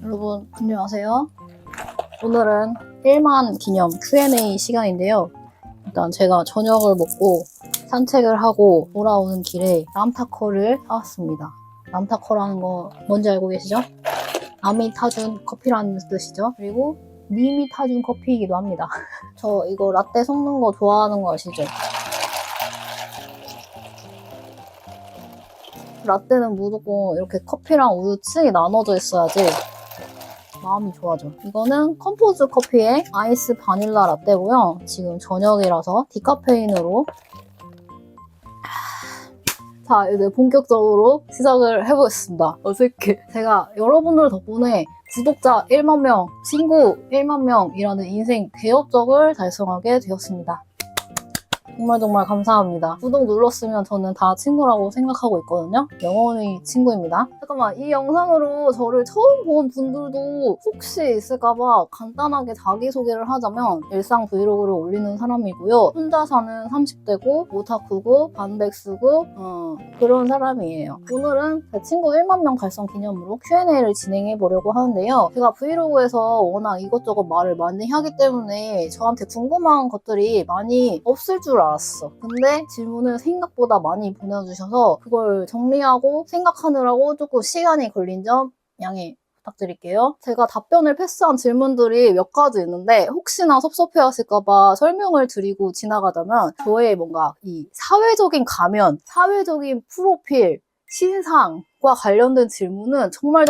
여러분 안녕하세요. 오늘은 1만 기념 Q&A 시간인데요. 일단 제가 저녁을 먹고 산책을 하고 돌아오는 길에 람타커를 사왔습니다. 람타커라는 거 뭔지 알고 계시죠? 남이 타준 커피라는 뜻이죠. 그리고 님이 타준 커피이기도 합니다. 저 이거 라떼 섞는 거 좋아하는 거 아시죠? 라떼는 무조건 이렇게 커피랑 우유 층이 나눠져 있어야지 마음이 좋아져. 이거는 컴포즈 커피의 아이스 바닐라 라떼고요. 지금 저녁이라서 디카페인으로 자, 이제 본격적으로 시작을 해보겠습니다. 어색해. 제가 여러분들 덕분에 구독자 1만 명, 친구 1만 명이라는 인생 대업적을 달성하게 되었습니다. 정말 감사합니다. 구독 눌렀으면 저는 다 친구라고 생각하고 있거든요. 영원히 친구입니다. 잠깐만, 이 영상으로 저를 처음 본 분들도 혹시 있을까봐 간단하게 자기소개를 하자면 일상 브이로그를 올리는 사람이고요. 혼자 사는 30대고 오타쿠고 반백수고 그런 사람이에요. 오늘은 제 친구 1만 명 달성 기념으로 Q&A를 진행해 보려고 하는데요. 제가 브이로그에서 워낙 이것저것 말을 많이 하기 때문에 저한테 궁금한 것들이 많이 없을 줄 알았어. 근데 질문을 생각보다 많이 보내주셔서 그걸 정리하고 생각하느라고 조금 시간이 걸린 점 양해 부탁드릴게요. 제가 답변을 패스한 질문들이 몇 가지 있는데 혹시나 섭섭해하실까봐 설명을 드리고 지나가자면 저의 뭔가 이 사회적인 가면, 사회적인 프로필, 신상과 관련된 질문은 정말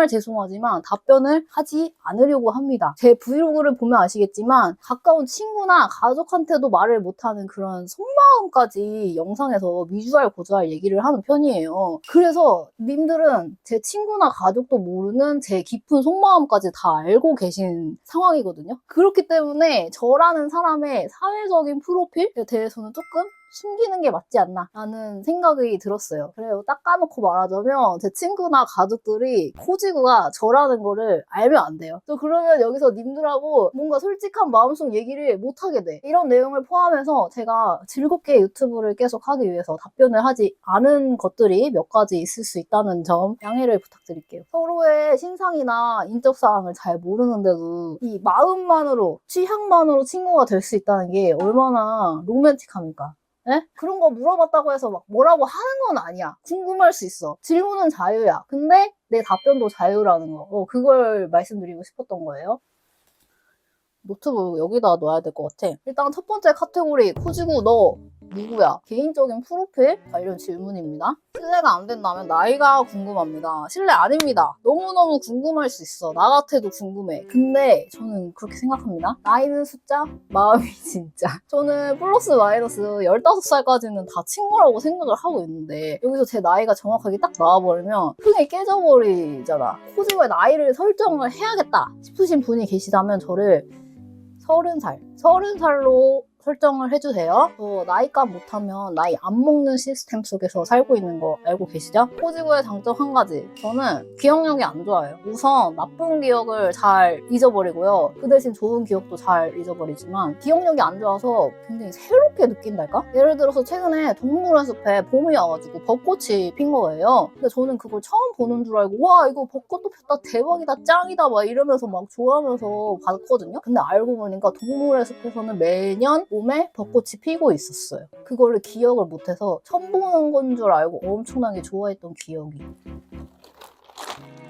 죄송하지만 답변을 하지 않으려고 합니다. 제 브이로그를 보면 아시겠지만 가까운 친구나 가족한테도 말을 못하는 그런 속마음까지 영상에서 미주알 고주알 얘기를 하는 편이에요. 그래서 님들은 제 친구나 가족도 모르는 제 깊은 속마음까지 다 알고 계신 상황이거든요. 그렇기 때문에 저라는 사람의 사회적인 프로필에 대해서는 조금 숨기는 게 맞지 않나 라는 생각이 들었어요. 그래요. 딱 까놓고 말하자면 제 친구나 가족들이 코지구가 저라는 거를 알면 안 돼요. 또 그러면 여기서 님들하고 뭔가 솔직한 마음속 얘기를 못하게 돼. 이런 내용을 포함해서 제가 즐겁게 유튜브를 계속 하기 위해서 답변을 하지 않은 것들이 몇 가지 있을 수 있다는 점 양해를 부탁드릴게요. 서로의 신상이나 인적사항을 잘 모르는데도 이 마음만으로, 취향만으로 친구가 될 수 있다는 게 얼마나 로맨틱합니까? 에? 그런 거 물어봤다고 해서 막 뭐라고 하는 건 아니야. 궁금할 수 있어. 질문은 자유야. 근데 내 답변도 자유라는 거. 그걸 말씀드리고 싶었던 거예요. 노트북 여기다 넣어야 될 것 같아. 일단 첫 번째 카테고리 코지구 너 누구야? 개인적인 프로필 관련 질문입니다. 실례가 안 된다면 나이가 궁금합니다. 실례 아닙니다. 너무너무 궁금할 수 있어. 나 같아도 궁금해. 근데 저는 그렇게 생각합니다. 나이는 숫자, 마음이 진짜. 저는 플러스 마이너스 15살까지는 다 친구라고 생각을 하고 있는데 여기서 제 나이가 정확하게 딱 나와버리면 흥이 깨져버리잖아. 코지구의 나이를 설정을 해야겠다 싶으신 분이 계시다면 저를 30살로 설정을 해주세요. 나이값 못하면 나이 안 먹는 시스템 속에서 살고 있는 거 알고 계시죠? 코지구의 장점 한 가지. 저는 기억력이 안 좋아요. 우선 나쁜 기억을 잘 잊어버리고요. 그 대신 좋은 기억도 잘 잊어버리지만 기억력이 안 좋아서 굉장히 새롭게 느낀달까? 예를 들어서 최근에 동물의 숲에 봄이 와가지고 벚꽃이 핀 거예요. 근데 저는 그걸 처음 보는 줄 알고 와 이거 벚꽃도 폈다 대박이다 짱이다 막 이러면서 막 좋아하면서 봤거든요. 근데 알고 보니까 동물의 숲에서는 매년 봄에 벚꽃이 피고 있었어요. 그거를 기억을 못해서 처음 보는 건 줄 알고 엄청나게 좋아했던 기억이.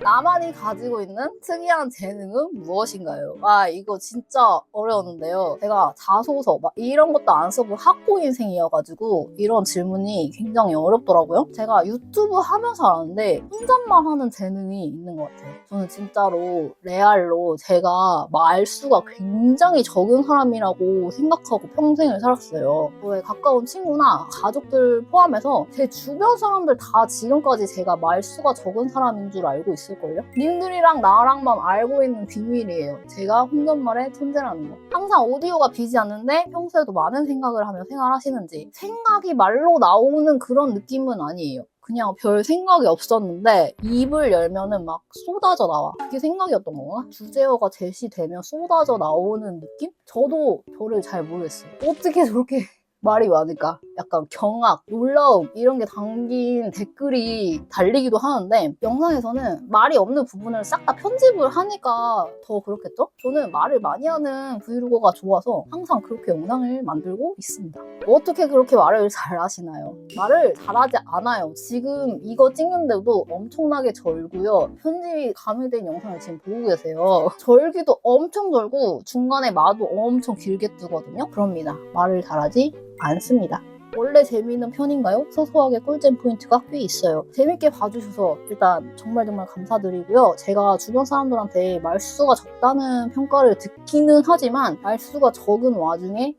나만이 가지고 있는 특이한 재능은 무엇인가요? 이거 진짜 어려웠는데요. 제가 자소서 막 이런 것도 안 써본 학고 인생이어가지고 이런 질문이 굉장히 어렵더라고요. 제가 유튜브 하면서 알았는데 혼잣말 하는 재능이 있는 것 같아요. 저는 진짜로 레알로 제가 말수가 굉장히 적은 사람이라고 생각하고 평생을 살았어요. 저의 가까운 친구나 가족들 포함해서 제 주변 사람들 다 지금까지 제가 말수가 적은 사람인 줄 알고 있어요. 님들이랑 나랑만 알고 있는 비밀이에요. 제가 혼잣말의 천재라는 거. 항상 오디오가 비지 않는데 평소에도 많은 생각을 하며 생활하시는지. 생각이 말로 나오는 그런 느낌은 아니에요. 그냥 별 생각이 없었는데 입을 열면은 막 쏟아져 나와. 그게 생각이었던 건가? 주제어가 제시되면 쏟아져 나오는 느낌? 저도 저를 잘 모르겠어요. 어떻게 저렇게 말이 많을까? 약간 경악, 놀라움 이런 게 담긴 댓글이 달리기도 하는데 영상에서는 말이 없는 부분을 싹 다 편집을 하니까 더 그렇겠죠? 저는 말을 많이 하는 브이로거가 좋아서 항상 그렇게 영상을 만들고 있습니다. 어떻게 그렇게 말을 잘 하시나요? 말을 잘하지 않아요. 지금 이거 찍는데도 엄청나게 절고요. 편집이 가미된 영상을 지금 보고 계세요. 절기도 엄청 절고 중간에 마도 엄청 길게 뜨거든요. 그럽니다. 말을 잘하지 않습니다. 원래 재미있는 편인가요? 소소하게 꿀잼 포인트가 꽤 있어요. 재밌게 봐주셔서 일단 정말 감사드리고요. 제가 주변 사람들한테 말수가 적다는 평가를 듣기는 하지만 말수가 적은 와중에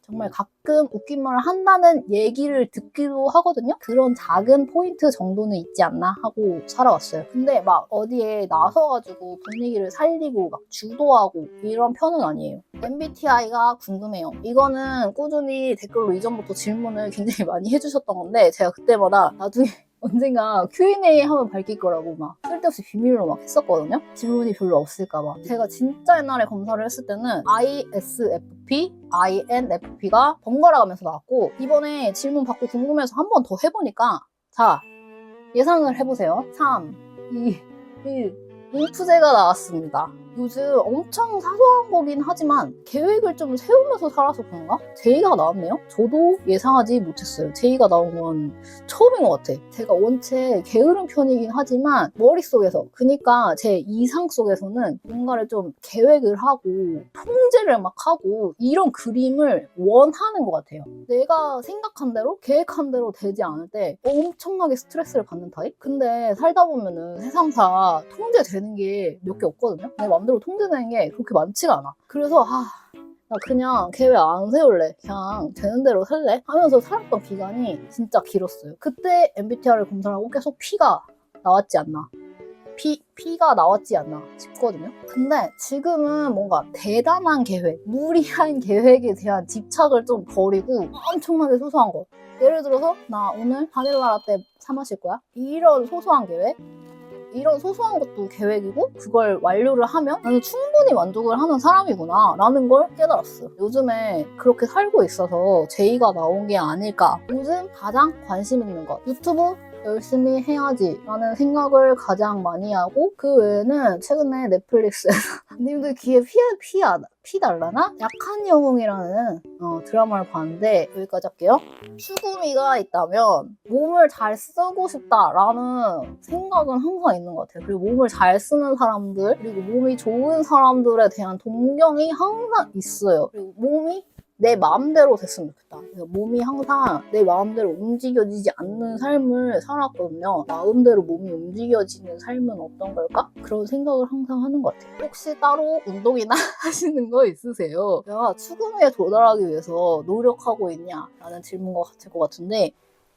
정말 가끔 웃긴 말을 한다는 얘기를 듣기도 하거든요. 그런 작은 포인트 정도는 있지 않나 하고 살아왔어요. 근데 막 어디에 나서가지고 분위기를 살리고 막 주도하고 이런 편은 아니에요. MBTI가 궁금해요. 이거는 꾸준히 댓글로 이전부터 질문을 굉장히 많이 해주셨던 건데 제가 그때마다 나중에 언젠가 Q&A 하면 밝힐 거라고 막 쓸데없이 비밀로 막 했었거든요. 질문이 별로 없을까봐. 제가 진짜 옛날에 검사를 했을 때는 ISFP, INFP가 번갈아 가면서 나왔고 이번에 질문 받고 궁금해서 한 번 더 해보니까 자, 예상을 해보세요. 3, 2, 1 인프제가 나왔습니다. 요즘 엄청 사소한 거긴 하지만 계획을 좀 세우면서 살아서 그런가? 제이가 나왔네요? 저도 예상하지 못했어요. 제이가 나온 건 처음인 것 같아. 제가 원체 게으른 편이긴 하지만 머릿속에서 그러니까 제 이상 속에서는 뭔가를 좀 계획을 하고 통제를 막 하고 이런 그림을 원하는 것 같아요. 내가 생각한 대로 계획한 대로 되지 않을 때 엄청나게 스트레스를 받는 타입? 근데 살다 보면은 세상사 통제되는 게 몇 개 없거든요. 내 맘대로 통제되는 게 그렇게 많지가 않아. 그래서 나 그냥 계획 안 세울래. 그냥 되는 대로 살래. 하면서 살았던 기간이 진짜 길었어요. 그때 MBTI를 검사를 하고 계속 P가 나왔지 않나. P가 나왔지 않나 싶거든요. 근데 지금은 뭔가 대단한 계획, 무리한 계획에 대한 집착을 좀 버리고 엄청나게 소소한 거. 예를 들어서 나 오늘 바닐라 라떼 사 마실 거야. 이런 소소한 계획. 이런 소소한 것도 계획이고 그걸 완료를 하면 나는 충분히 만족을 하는 사람이구나 라는 걸 깨달았어. 요즘에 그렇게 살고 있어서 제이가 나온 게 아닐까. 요즘 가장 관심 있는 것 유튜브 열심히 해야지 라는 생각을 가장 많이 하고 그 외에는 최근에 넷플릭스에서 님들 귀에 피 달라나? 약한 영웅이라는 드라마를 봤는데 여기까지 할게요. 추구미가 있다면 몸을 잘 쓰고 싶다라는 생각은 항상 있는 것 같아요. 그리고 몸을 잘 쓰는 사람들 그리고 몸이 좋은 사람들에 대한 동경이 항상 있어요. 그리고 몸이 내 마음대로 됐으면 좋겠다. 그래서 몸이 항상 내 마음대로 움직여지지 않는 삶을 살았거든요. 마음대로 몸이 움직여지는 삶은 어떤 걸까? 그런 생각을 항상 하는 것 같아요. 혹시 따로 운동이나 하시는 거 있으세요? 내가 추구미에 도달하기 위해서 노력하고 있냐? 라는 질문과 같을 것 같은데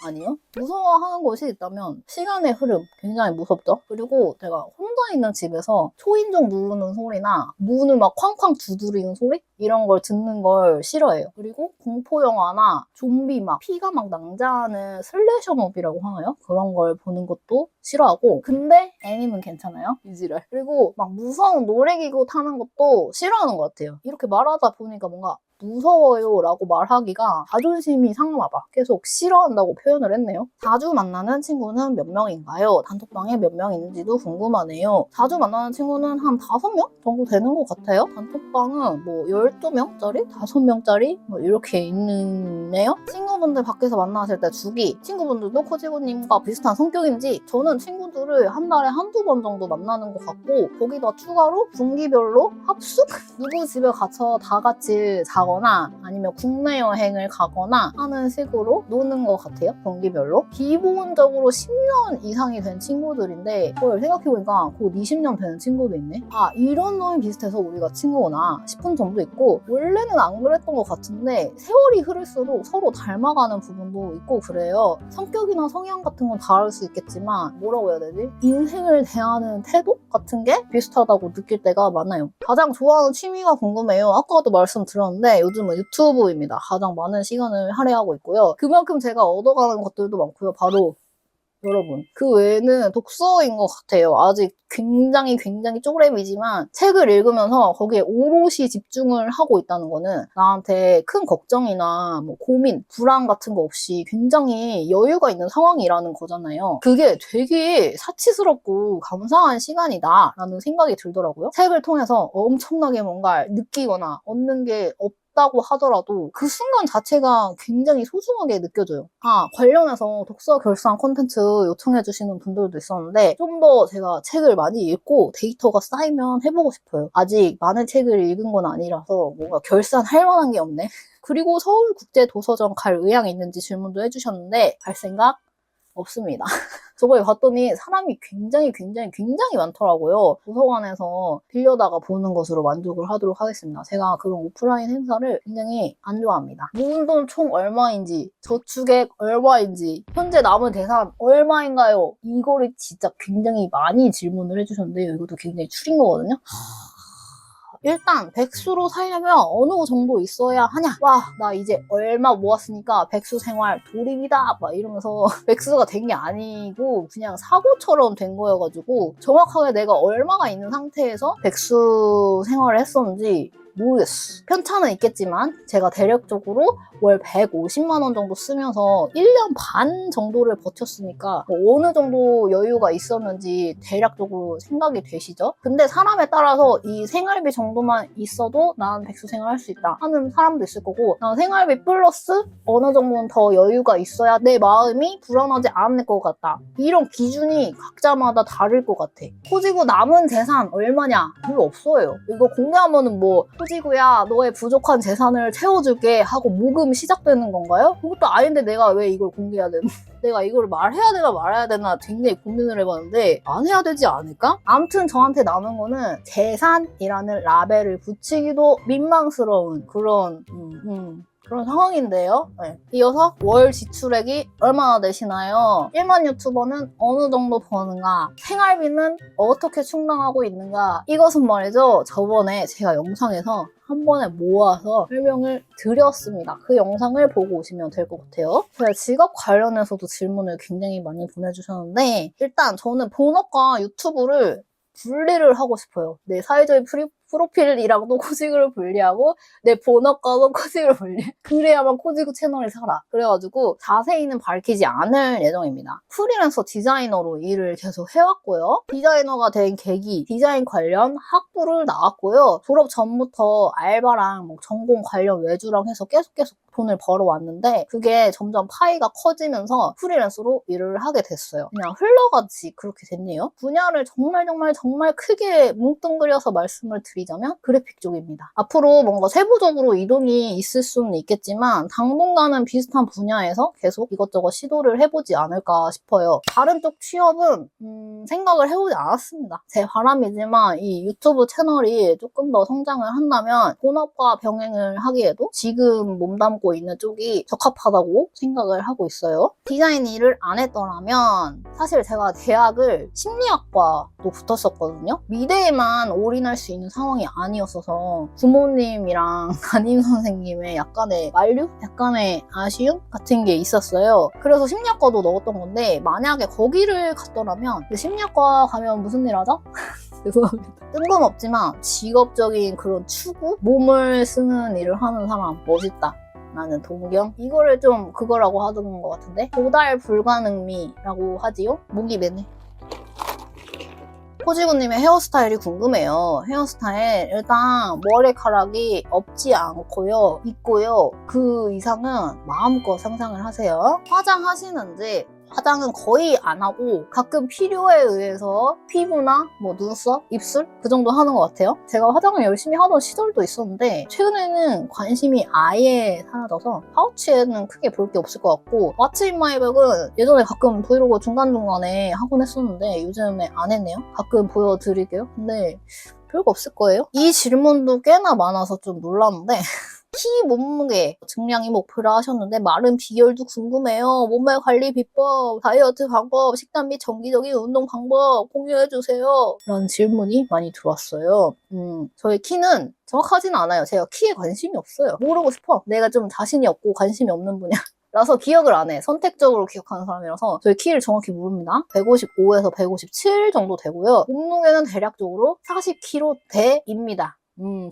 아니요. 무서워하는 것이 있다면 시간의 흐름 굉장히 무섭죠. 그리고 제가 혼자 있는 집에서 초인종 누르는 소리나 문을 막 쾅쾅 두드리는 소리? 이런 걸 듣는 걸 싫어해요. 그리고 공포영화나 좀비 막 피가 막 낭자하는 슬래셔 무비라고 하나요? 그런 걸 보는 것도 싫어하고 근데 애니는 괜찮아요. 이지랄. 그리고 막 무서운 놀이기구 타는 것도 싫어하는 것 같아요. 이렇게 말하다 보니까 뭔가 무서워요 라고 말하기가 자존심이 상하나 봐. 계속 싫어한다고 표현을 했네요. 자주 만나는 친구는 몇 명인가요? 단톡방에 몇 명 있는지도 궁금하네요. 자주 만나는 친구는 한 5명 정도 되는 것 같아요. 단톡방은 뭐 12명짜리? 5명짜리? 뭐 이렇게 있네요. 친구분들 밖에서 만나실 때 주기. 친구분들도 코지고님과 비슷한 성격인지 저는 친구들을 한 달에 한두 번 정도 만나는 것 같고 거기다 추가로 분기별로 합숙? 누구 집에 가서 다 같이 자거나 아니면 국내 여행을 가거나 하는 식으로 노는 것 같아요. 분기별로. 기본적으로 10년 이상이 된 친구들인데 그걸 생각해보니까 곧 20년 되는 친구도 있네. 이런 놈이 비슷해서 우리가 친구구나 싶은 점도 있고 원래는 안 그랬던 것 같은데 세월이 흐를수록 서로 닮아가는 부분도 있고 그래요. 성격이나 성향 같은 건 다를 수 있겠지만 뭐라고 해야 되지? 인생을 대하는 태도 같은 게 비슷하다고 느낄 때가 많아요. 가장 좋아하는 취미가 궁금해요. 아까도 말씀드렸는데 요즘은 유튜브입니다. 가장 많은 시간을 할애하고 있고요. 그만큼 제가 얻어가는 것들도 많고요. 바로 여러분. 그 외에는 독서인 것 같아요. 아직 굉장히 쪼그레미지만 책을 읽으면서 거기에 오롯이 집중을 하고 있다는 거는 나한테 큰 걱정이나 뭐 고민, 불안 같은 거 없이 굉장히 여유가 있는 상황이라는 거잖아요. 그게 되게 사치스럽고 감사한 시간이다 라는 생각이 들더라고요. 책을 통해서 엄청나게 뭔가 느끼거나 얻는 게 없다고 하더라도 그 순간 자체가 굉장히 소중하게 느껴져요. 관련해서 독서 결산 콘텐츠 요청해주시는 분들도 있었는데 좀 더 제가 책을 많이 읽고 데이터가 쌓이면 해보고 싶어요. 아직 많은 책을 읽은 건 아니라서 뭔가 결산할 만한 게 없네. 그리고 서울국제도서관 갈 의향이 있는지 질문도 해주셨는데 갈 생각 없습니다. 저번에 봤더니 사람이 굉장히 많더라고요. 도서관에서 빌려다가 보는 것으로 만족을 하도록 하겠습니다. 제가 그런 오프라인 행사를 굉장히 안 좋아합니다. 모은 돈 총 얼마인지, 저축액 얼마인지, 현재 남은 대산 얼마인가요? 이거를 진짜 굉장히 많이 질문을 해주셨는데요. 이것도 굉장히 추린 거거든요. 일단 백수로 살려면 어느 정도 있어야 하냐? 와, 나 이제 얼마 모았으니까 백수 생활 돌입이다 막 이러면서 백수가 된 게 아니고 그냥 사고처럼 된 거여가지고 정확하게 내가 얼마가 있는 상태에서 백수 생활을 했었는지 모르겠어. 편차는 있겠지만 제가 대략적으로 월 150만 원 정도 쓰면서 1년 반 정도를 버텼으니까 어느 정도 여유가 있었는지 대략적으로 생각이 되시죠? 근데 사람에 따라서 이 생활비 정도만 있어도 난 백수 생활 할 수 있다 하는 사람도 있을 거고, 난 생활비 플러스 어느 정도는 더 여유가 있어야 내 마음이 불안하지 않을 것 같다. 이런 기준이 각자마다 다를 것 같아. 코지고 남은 재산 얼마냐? 별로 없어요. 이거 공개하면은 뭐 코지구야 너의 부족한 재산을 채워줄게 하고 모금 시작되는 건가요? 그것도 아닌데 내가 왜 이걸 공개해야 되나? 내가 이걸 말해야 되나 말아야 되나 굉장히 고민을 해봤는데 안 해야 되지 않을까? 아무튼 저한테 남은 거는 재산이라는 라벨을 붙이기도 민망스러운 그런 상황인데요. 네. 이어서 월 지출액이 얼마나 되시나요? 1만 유튜버는 어느 정도 버는가? 생활비는 어떻게 충당하고 있는가? 이것은 말이죠. 저번에 제가 영상에서 한 번에 모아서 설명을 드렸습니다. 그 영상을 보고 오시면 될 것 같아요. 제가 직업 관련해서도 질문을 굉장히 많이 보내주셨는데 일단 저는 본업과 유튜브를 분리를 하고 싶어요. 내 사회적인 프로필이랑도 코지구를 분리하고 내 본업과도 코지구를 분리. 그래야만 코지구 채널이 살아. 그래가지고 자세히는 밝히지 않을 예정입니다. 프리랜서 디자이너로 일을 계속 해왔고요. 디자이너가 된 계기, 디자인 관련 학부를 나왔고요. 졸업 전부터 알바랑 뭐 전공 관련 외주랑 해서 계속 돈을 벌어왔는데 그게 점점 파이가 커지면서 프리랜서로 일을 하게 됐어요. 그냥 흘러가듯이 그렇게 됐네요. 분야를 정말 크게 뭉뚱그려서 말씀을 드리자면 그래픽 쪽입니다. 앞으로 뭔가 세부적으로 이동이 있을 수는 있겠지만 당분간은 비슷한 분야에서 계속 이것저것 시도를 해보지 않을까 싶어요. 다른 쪽 취업은 생각을 해보지 않았습니다. 제 바람이지만 이 유튜브 채널이 조금 더 성장을 한다면 본업과 병행을 하기에도 지금 몸담고 있는 쪽이 적합하다고 생각을 하고 있어요. 디자인 일을 안 했더라면 사실 제가 대학을 심리학과도 붙었었거든요. 미대에만 올인할 수 있는 상황이 아니었어서 부모님이랑 담임 선생님의 약간의 만류? 약간의 아쉬움 같은 게 있었어요. 그래서 심리학과도 넣었던 건데 만약에 거기를 갔더라면 심리학과 가면 무슨 일 하죠? 죄송합니다. 뜬금없지만 직업적인 그런 추구? 몸을 쓰는 일을 하는 사람 멋있다. 나는 동경? 이거를 좀 그거라고 하던 것 같은데? 도달 불가능미라고 하지요? 목이 매네. 코지구님의 헤어스타일이 궁금해요. 헤어스타일 일단 머리카락이 없지 않고요. 있고요. 그 이상은 마음껏 상상을 하세요. 화장하시는지 화장은 거의 안 하고 가끔 필요에 의해서 피부나 뭐 눈썹, 입술 그 정도 하는 것 같아요. 제가 화장을 열심히 하던 시절도 있었는데 최근에는 관심이 아예 사라져서 파우치에는 크게 볼 게 없을 것 같고 왓츠 인 마이 백은 예전에 가끔 브이로그 중간중간에 하곤 했었는데 요즘에 안 했네요. 가끔 보여드릴게요. 근데 별거 없을 거예요. 이 질문도 꽤나 많아서 좀 놀랐는데 키, 몸무게, 증량이 목표라 하셨는데 마른 비결도 궁금해요. 몸매 관리 비법, 다이어트 방법, 식단 및 정기적인 운동 방법 공유해주세요. 라는 질문이 많이 들어왔어요. 저의 키는 정확하진 않아요. 제가 키에 관심이 없어요. 모르고 싶어. 내가 좀 자신이 없고 관심이 없는 분야. 나서 기억을 안 해. 선택적으로 기억하는 사람이라서 저희 키를 정확히 모릅니다. 155에서 157 정도 되고요. 몸무게는 대략적으로 40kg대입니다.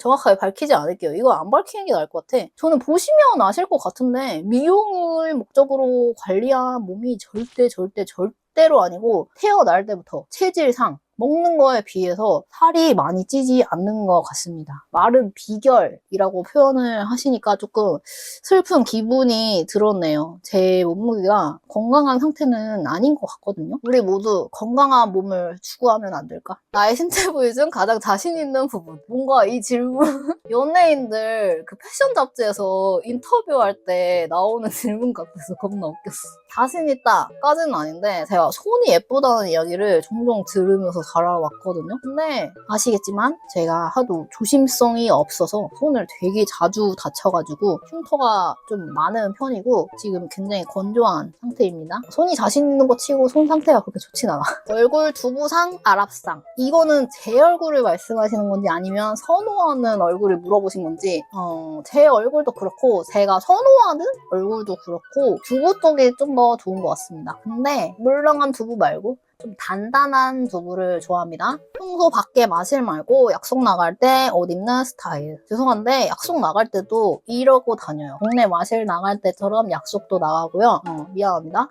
정확하게 밝히지 않을게요. 이거 안 밝히는 게 나을 것 같아. 저는 보시면 아실 것 같은데 미용을 목적으로 관리한 몸이 절대로 아니고 태어날 때부터 체질상 먹는 거에 비해서 살이 많이 찌지 않는 것 같습니다. 마른 비결이라고 표현을 하시니까 조금 슬픈 기분이 들었네요. 제 몸무게가 건강한 상태는 아닌 것 같거든요. 우리 모두 건강한 몸을 추구하면 안 될까? 나의 신체 부위 중 가장 자신 있는 부분. 뭔가 이 질문 연예인들 그 패션 잡지에서 인터뷰할 때 나오는 질문 같아서 겁나 웃겼어. 자신 있다까지는 아닌데 제가 손이 예쁘다는 이야기를 종종 들으면서 자라왔거든요. 근데 아시겠지만 제가 하도 조심성이 없어서 손을 되게 자주 다쳐가지고 흉터가 좀 많은 편이고 지금 굉장히 건조한 상태입니다. 손이 자신 있는 거 치고 손 상태가 그렇게 좋진 않아. 얼굴 두부상, 아랍상. 이거는 제 얼굴을 말씀하시는 건지 아니면 선호하는 얼굴을 물어보신 건지 제 얼굴도 그렇고 제가 선호하는 얼굴도 그렇고 두부 쪽이 좀 더 좋은 것 같습니다. 근데 물렁한 두부 말고 좀 단단한 두부를 좋아합니다. 평소 밖에 마실 말고 약속 나갈 때 옷 입는 스타일. 죄송한데 약속 나갈 때도 이러고 다녀요. 동네 마실 나갈 때처럼 약속도 나가고요. 미안합니다.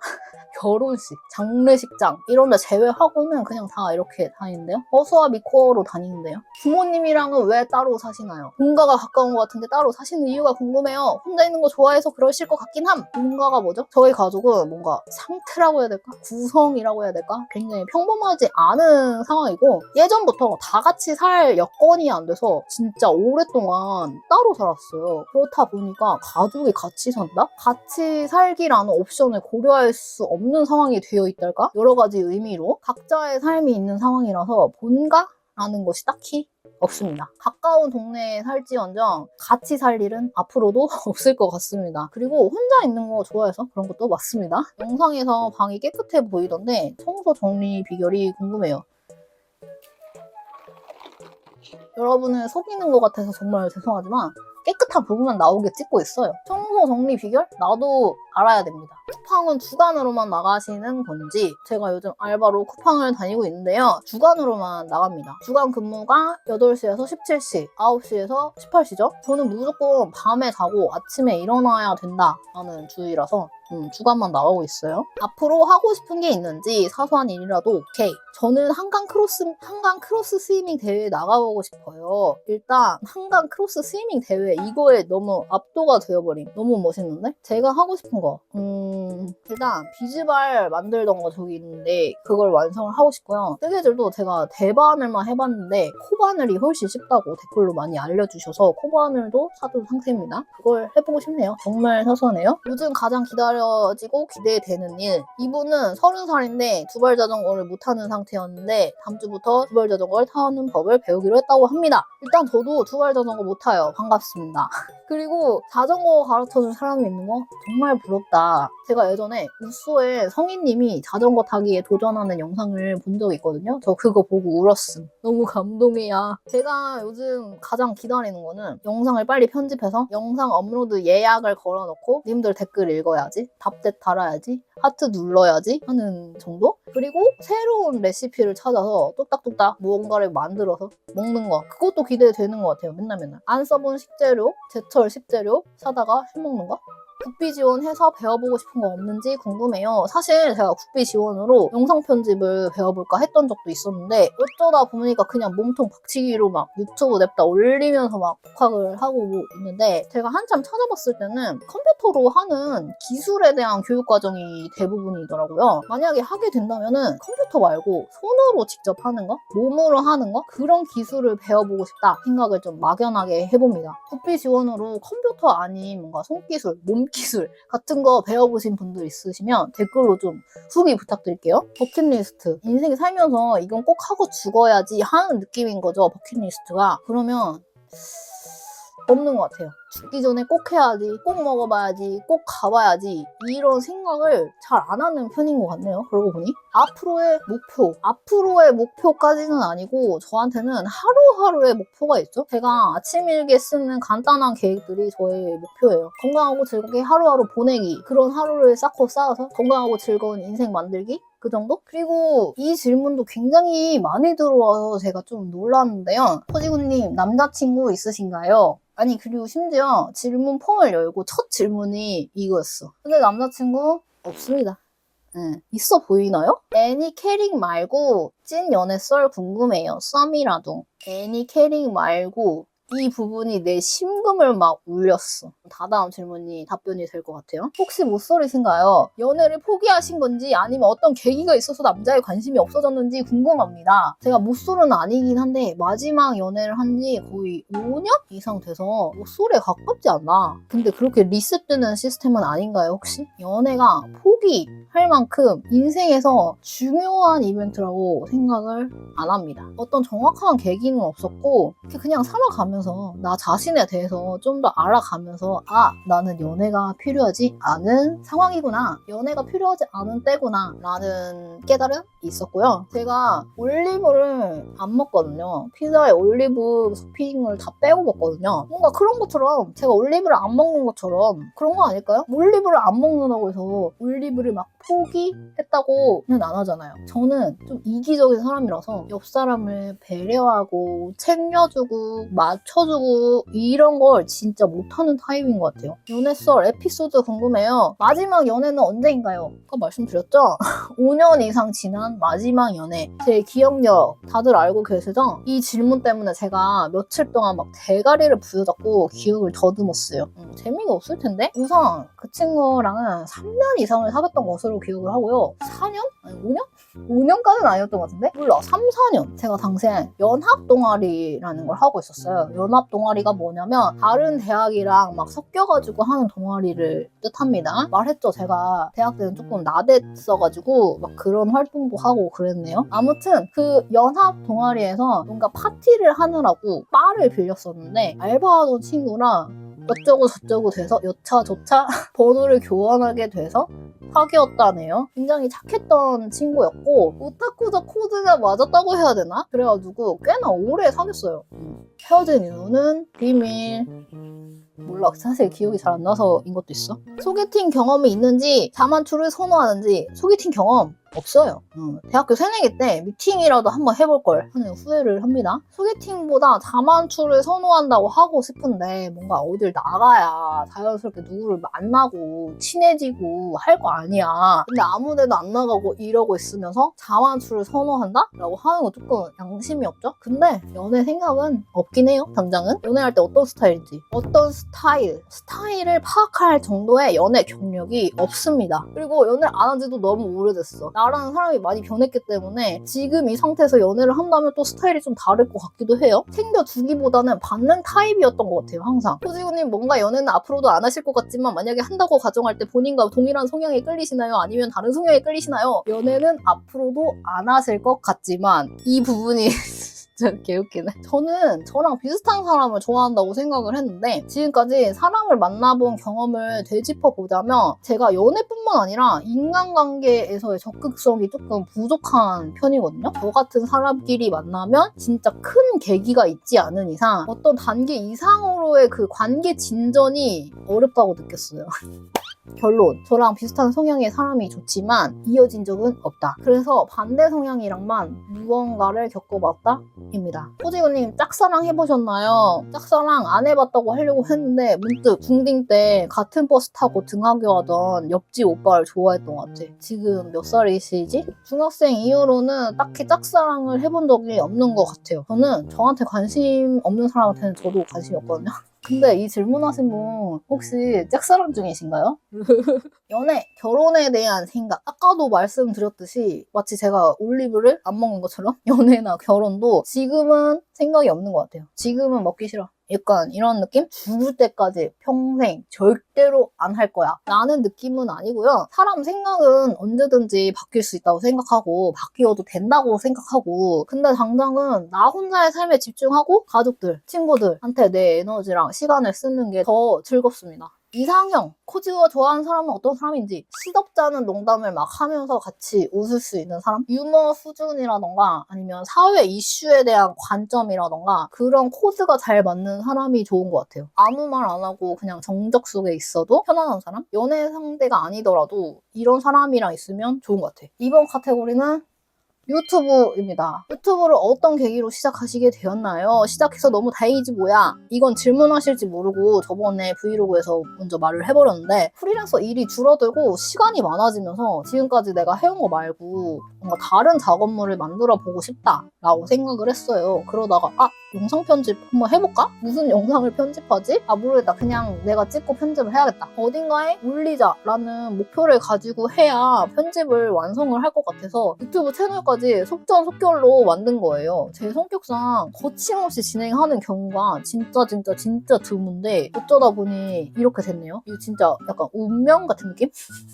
결혼식, 장례식장 이런 데 제외하고는 그냥 다 이렇게 다니는데요. 허수아 미코어로 다니는데요. 부모님이랑은 왜 따로 사시나요? 본가가 가까운 것 같은데 따로 사시는 이유가 궁금해요. 혼자 있는 거 좋아해서 그러실 것 같긴 함. 본가가 뭐죠? 저희 가족은 뭔가 상태라고 해야 될까? 구성이라고 해야 될까? 굉장히 평범하지 않은 상황이고 예전부터 다 같이 살 여건이 안 돼서 진짜 오랫동안 따로 살았어요. 그렇다 보니까 가족이 같이 산다? 같이 살기라는 옵션을 고려할 수 없는 상황이 되어 있달까? 여러 가지 의미로 각자의 삶이 있는 상황이라서 본가라는 것이 딱히 없습니다. 가까운 동네에 살지언정 같이 살 일은 앞으로도 없을 것 같습니다. 그리고 혼자 있는 거 좋아해서 그런 것도 맞습니다. 영상에서 방이 깨끗해 보이던데 청소 정리 비결이 궁금해요. 여러분을 속이는 것 같아서 정말 죄송하지만 깨끗한 부분만 나오게 찍고 있어요. 청소 정리 비결? 나도 알아야 됩니다. 쿠팡은 주간으로만 나가시는 건지 제가 요즘 알바로 쿠팡을 다니고 있는데요. 주간으로만 나갑니다. 주간 근무가 8시에서 17시, 9시에서 18시죠. 저는 무조건 밤에 자고 아침에 일어나야 된다라는 주의라서 주간만 나가고 있어요. 앞으로 하고 싶은 게 있는지 사소한 일이라도 오케이. 저는 한강 크로스 스위밍 대회에 나가보고 싶어요. 일단 한강 크로스 스위밍 대회 이거에 너무 압도가 되어버림. 너무 멋있는데? 제가 하고 싶은 거 일단 비즈발 만들던 거 저기 있는데 그걸 완성을 하고 싶고요. 뜨개질도 제가 대바늘만 해봤는데 코바늘이 훨씬 쉽다고 댓글로 많이 알려주셔서 코바늘도 사둔 상태입니다. 그걸 해보고 싶네요. 정말 사소하네요. 요즘 가장 기다려지고 기대되는 일. 이분은 30살인데 두발 자전거를 못하는 상태였는데 다음 주부터 두발 자전거를 타는 법을 배우기로 했다고 합니다. 일단 저도 두발 자전거 못 타요. 반갑습니다. 그리고 자전거 가르쳐줄 사람이 있는 거 정말 부럽다. 제가 예전에 우소에 성인님이 자전거 타기에 도전하는 영상을 본 적이 있거든요. 저 그거 보고 울었음. 너무 감동이야. 제가 요즘 가장 기다리는 거는 영상을 빨리 편집해서 영상 업로드 예약을 걸어놓고 님들 댓글 읽어야지, 답댓 달아야지, 하트 눌러야지 하는 정도? 그리고 새로운 레시피를 찾아서 뚝딱뚝딱 무언가를 만들어서 먹는 거. 그것도 기대되는 것 같아요. 맨날. 안 써본 식재료, 제철 식재료 사다가 해먹는 거? 국비 지원해서 배워보고 싶은 거 없는지 궁금해요. 사실 제가 국비 지원으로 영상 편집을 배워볼까 했던 적도 있었는데 어쩌다 보니까 그냥 몸통 박치기로 막 유튜브 냅다 올리면서 막 독학을 하고 있는데 제가 한참 찾아봤을 때는 컴퓨터로 하는 기술에 대한 교육 과정이 대부분이더라고요. 만약에 하게 된다면은 컴퓨터 말고 손으로 직접 하는 거, 몸으로 하는 거 그런 기술을 배워보고 싶다 생각을 좀 막연하게 해봅니다. 국비 지원으로 컴퓨터 아닌 뭔가 손기술, 몸기술 같은 거 배워보신 분들 있으시면 댓글로 좀 후기 부탁드릴게요. 버킷리스트. 인생 살면서 이건 꼭 하고 죽어야지 하는 느낌인 거죠, 버킷리스트가. 그러면 없는 것 같아요. 죽기 전에 꼭 해야지, 꼭 먹어봐야지, 꼭 가봐야지 이런 생각을 잘 안 하는 편인 것 같네요. 그러고 보니 앞으로의 목표까지는 아니고 저한테는 하루하루의 목표가 있죠. 제가 아침 일기에 쓰는 간단한 계획들이 저의 목표예요. 건강하고 즐겁게 하루하루 보내기, 그런 하루를 쌓고 쌓아서 건강하고 즐거운 인생 만들기, 그 정도? 그리고 이 질문도 굉장히 많이 들어와서 제가 좀 놀랐는데요. 허지구님, 남자친구 있으신가요? 아니, 그리고 심지어 질문 폼을 열고 첫 질문이 이거였어. 근데 남자친구 없습니다. 있어 보이나요? 애니 캐릭 말고 찐 연애 썰 궁금해요. 썸이라도. 애니 캐릭 말고 이 부분이 내 심금을 막 울렸어. 다다음 질문이 답변이 될 것 같아요. 혹시 모쏠이신가요? 연애를 포기하신 건지 아니면 어떤 계기가 있어서 남자에 관심이 없어졌는지 궁금합니다. 제가 모쏠은 아니긴 한데 마지막 연애를 한 지 거의 5년 이상 돼서 모쏠에 가깝지 않나. 근데 그렇게 리셋되는 시스템은 아닌가요 혹시? 연애가 포기할 만큼 인생에서 중요한 이벤트라고 생각을 안 합니다. 어떤 정확한 계기는 없었고 그냥 살아가면서 나 자신에 대해서 좀 더 알아가면서 나는 연애가 필요하지 않은 상황이구나, 연애가 필요하지 않은 때구나 라는 깨달음이 있었고요. 제가 올리브를 안 먹거든요. 피자에 올리브 토핑을 다 빼고 먹거든요. 뭔가 그런 것처럼 제가 올리브를 안 먹는 것처럼 그런 거 아닐까요? 올리브를 안 먹는다고 해서 올리브를 막 포기했다고는 안 하잖아요. 저는 좀 이기적인 사람이라서 옆 사람을 배려하고 챙겨주고 맞춰주고 이런 걸 진짜 못하는 타입인 것 같아요. 연애 썰 에피소드 궁금해요. 마지막 연애는 언제인가요? 아까 말씀드렸죠? 5년 이상 지난 마지막 연애. 제 기억력 다들 알고 계시죠? 이 질문 때문에 제가 며칠 동안 막 대가리를 부여잡고 기억을 더듬었어요. 재미가 없을 텐데? 우선 그 친구랑은 3년 이상을 사귀었던 것으로 기억을 하고요. 4년? 아니 5년? 5년까지는 아니었던 것 같은데? 몰라, 3, 4년. 제가 당시에 연합 동아리라는 걸 하고 있었어요. 연합 동아리가 뭐냐면 다른 대학이랑 막 섞여가지고 하는 동아리를 뜻합니다. 말했죠, 제가 대학 때는 조금 나댔어가지고 막 그런 활동도 하고 그랬네요. 아무튼 그 연합 동아리에서 뭔가 파티를 하느라고 바를 빌렸었는데 알바하던 친구랑 어쩌고 저쩌고 돼서 여차저차 번호를 교환하게 돼서 사귀었다네요. 굉장히 착했던 친구였고 오타쿠적 코드가 맞았다고 해야 되나? 그래가지고 꽤나 오래 사귀었어요. 헤어진 이유는 비밀. 몰라, 사실 기억이 잘 안 나서인 것도 있어. 소개팅 경험이 있는지 자만추를 선호하는지. 소개팅 경험 없어요. 대학교 새내기 때 미팅이라도 한번 해볼걸 하는 후회를 합니다. 소개팅보다 자만추를 선호한다고 하고 싶은데 뭔가 어딜 나가야 자연스럽게 누구를 만나고 친해지고 할 거 아니야. 근데 아무데도 안 나가고 이러고 있으면서 자만추를 선호한다? 라고 하는 거 조금 양심이 없죠? 근데 연애 생각은 없긴 해요. 당장은. 연애할 때 어떤 스타일인지, 어떤 스타일을 파악할 정도의 연애 경력이 없습니다. 그리고 연애를 안 한 지도 너무 오래됐어. 나라는 사람이 많이 변했기 때문에 지금 이 상태에서 연애를 한다면 또 스타일이 좀 다를 것 같기도 해요. 챙겨주기보다는 받는 타입이었던 것 같아요, 항상. 호지구님, 뭔가 연애는 앞으로도 안 하실 것 같지만 만약에 한다고 가정할 때 본인과 동일한 성향에 끌리시나요? 아니면 다른 성향에 끌리시나요? 연애는 앞으로도 안 하실 것 같지만 이 부분이 진짜 개웃기네. 저는 저랑 비슷한 사람을 좋아한다고 생각을 했는데 지금까지 사람을 만나본 경험을 되짚어보자면 제가 연애뿐만 아니라 인간관계에서의 적극성이 조금 부족한 편이거든요. 저 같은 사람끼리 만나면 진짜 큰 계기가 있지 않은 이상 어떤 단계 이상으로의 그 관계 진전이 어렵다고 느꼈어요. 결론, 저랑 비슷한 성향의 사람이 좋지만 이어진 적은 없다. 그래서 반대 성향이랑만 무언가를 겪어봤다 입니다. 호지구님, 짝사랑 해보셨나요? 짝사랑 안 해봤다고 하려고 했는데 문득 중딩 때 같은 버스 타고 등하교하던 옆집 오빠를 좋아했던 것 같아. 지금 몇 살이시지? 중학생 이후로는 딱히 짝사랑을 해본 적이 없는 것 같아요. 저는 저한테 관심 없는 사람한테는 저도 관심이 없거든요. 근데 이 질문하신 분 혹시 짝사랑 중이신가요? 연애, 결혼에 대한 생각. 아까도 말씀드렸듯이 마치 제가 올리브를 안 먹는 것처럼 연애나 결혼도 지금은 생각이 없는 것 같아요. 지금은 먹기 싫어. 약간 이런 느낌? 죽을 때까지 평생 절대로 안 할 거야 라는 느낌은 아니고요. 사람 생각은 언제든지 바뀔 수 있다고 생각하고 바뀌어도 된다고 생각하고, 근데 당장은 나 혼자의 삶에 집중하고 가족들, 친구들한테 내 에너지랑 시간을 쓰는 게 더 즐겁습니다. 이상형, 코지가 좋아하는 사람은 어떤 사람인지, 시덥지 않은 농담을 막 하면서 같이 웃을 수 있는 사람, 유머 수준이라던가 아니면 사회 이슈에 대한 관점이라던가 그런 코드가 잘 맞는 사람이 좋은 것 같아요. 아무 말 안 하고 그냥 정적 속에 있어도 편안한 사람? 연애 상대가 아니더라도 이런 사람이랑 있으면 좋은 것 같아. 이번 카테고리는 유튜브입니다. 유튜브를 어떤 계기로 시작하시게 되었나요? 시작해서 너무 다행이지 뭐야. 이건 질문하실지 모르고 저번에 브이로그에서 먼저 말을 해버렸는데, 프리랜서 일이 줄어들고 시간이 많아지면서 지금까지 내가 해온 거 말고 뭔가 다른 작업물을 만들어 보고 싶다라고 생각을 했어요. 그러다가 영상 편집 한번 해볼까? 무슨 영상을 편집하지? 모르겠다. 그냥 내가 찍고 편집을 해야겠다. 어딘가에 올리자라는 목표를 가지고 해야 편집을 완성을 할 것 같아서 유튜브 채널까지 속전속결로 만든 거예요. 제 성격상 거침없이 진행하는 경우가 진짜 드문데 어쩌다 보니 이렇게 됐네요. 이거 진짜 약간 운명 같은 느낌?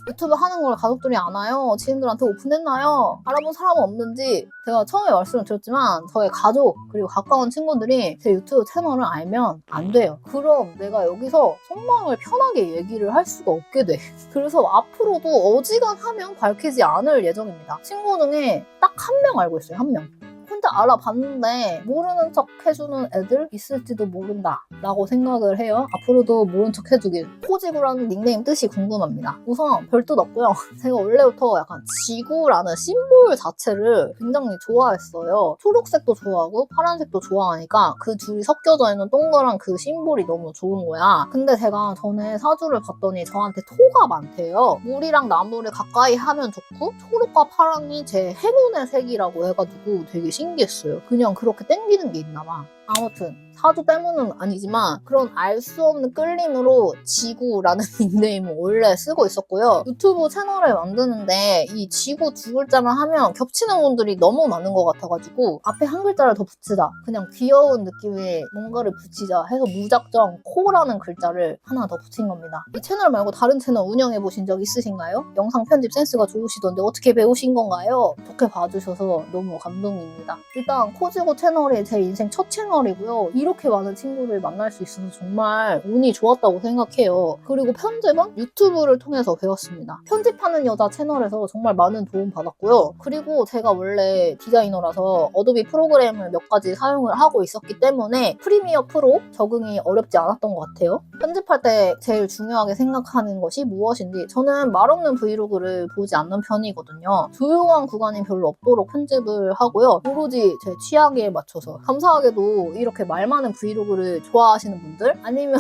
유튜브 하는 걸 가족들이 아나요? 지인들한테 오픈했나요? 알아본 사람은 없는지, 제가 처음에 말씀을 드렸지만 저의 가족 그리고 가까운 친구들이 제 유튜브 채널을 알면 안 돼요. 그럼 내가 여기서 속마음을 편하게 얘기를 할 수가 없게 돼. 그래서 앞으로도 어지간하면 밝히지 않을 예정입니다. 친구 중에 딱 한 명 알고 있어요. 한 명. 혼자 알아봤는데 모르는 척 해주는 애들 있을지도 모른다 라고 생각을 해요. 앞으로도 모른 척 해주길. 코지구라는 닉네임 뜻이 궁금합니다. 우선 별 뜻 없고요. 제가 원래부터 약간 지구라는 심볼 자체를 굉장히 좋아했어요. 초록색도 좋아하고 파란색도 좋아하니까 그 둘이 섞여져 있는 동그란 그 심볼이 너무 좋은 거야. 근데 제가 전에 사주를 봤더니 저한테 토가 많대요. 물이랑 나무를 가까이 하면 좋고 초록과 파랑이 제 행운의 색이라고 해가지고 되게 신기했어요. 그냥 그렇게 땡기는 게 있나 봐. 아무튼 사주 때문은 아니지만 그런 알 수 없는 끌림으로 지구라는 닉네임을 원래 쓰고 있었고요. 유튜브 채널을 만드는데 이 지구 두 글자만 하면 겹치는 분들이 너무 많은 것 같아가지고 앞에 한 글자를 더 붙이자, 그냥 귀여운 느낌의 뭔가를 붙이자 해서 무작정 코라는 글자를 하나 더 붙인 겁니다. 이 채널 말고 다른 채널 운영해보신 적 있으신가요? 영상 편집 센스가 좋으시던데 어떻게 배우신 건가요? 좋게 봐주셔서 너무 감동입니다. 일단 코지고 채널이 제 인생 첫 채널이고요. 이렇게 많은 친구를 만날 수 있어서 정말 운이 좋았다고 생각해요. 그리고 편집은 유튜브를 통해서 배웠습니다. 편집하는 여자 채널에서 정말 많은 도움 받았고요. 그리고 제가 원래 디자이너라서 어도비 프로그램을 몇 가지 사용을 하고 있었기 때문에 프리미어 프로 적응이 어렵지 않았던 것 같아요. 편집할 때 제일 중요하게 생각하는 것이 무엇인지, 저는 말 없는 브이로그를 보지 않는 편이거든요. 조용한 구간이 별로 없도록 편집을 하고요. 오로지 제 취향에 맞춰서. 감사하게도 이렇게 말 많은 브이로그를 좋아하시는 분들, 아니면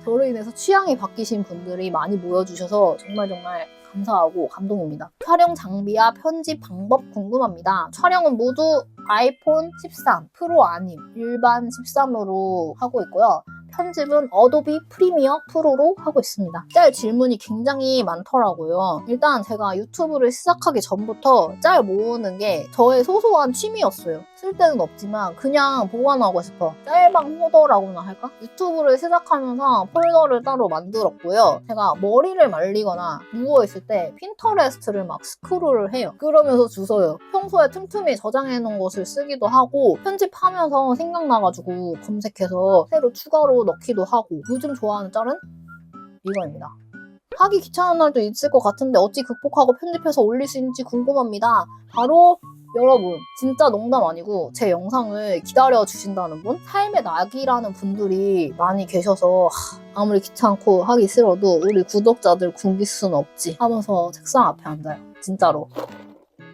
저로 인해서 취향이 바뀌신 분들이 많이 모여주셔서 정말 감사하고 감동입니다. 촬영 장비와 편집 방법 궁금합니다. 촬영은 모두 아이폰 13 프로 아님 일반 13으로 하고 있고요. 편집은 어도비 프리미어 프로로 하고 있습니다. 짤 질문이 굉장히 많더라고요. 일단 제가 유튜브를 시작하기 전부터 짤 모으는 게 저의 소소한 취미였어요. 쓸 데는 없지만 그냥 보관하고 싶어. 짤방 폴더라고나 할까? 유튜브를 시작하면서 폴더를 따로 만들었고요. 제가 머리를 말리거나 누워있을 때 핀터레스트를 막 스크롤을 해요. 그러면서 주워요. 평소에 틈틈이 저장해놓은 것을 쓰기도 하고, 편집하면서 생각나가지고 검색해서 새로 추가로 넣기도 하고, 요즘 좋아하는 짤은 이거입니다. 하기 귀찮은 날도 있을 것 같은데 어찌 극복하고 편집해서 올릴 수 있는지 궁금합니다. 바로 여러분, 진짜 농담 아니고 제 영상을 기다려주신다는 분? 삶의 낙이라는 분들이 많이 계셔서 아무리 귀찮고 하기 싫어도 우리 구독자들 굶길 수는 없지 하면서 책상 앞에 앉아요. 진짜로.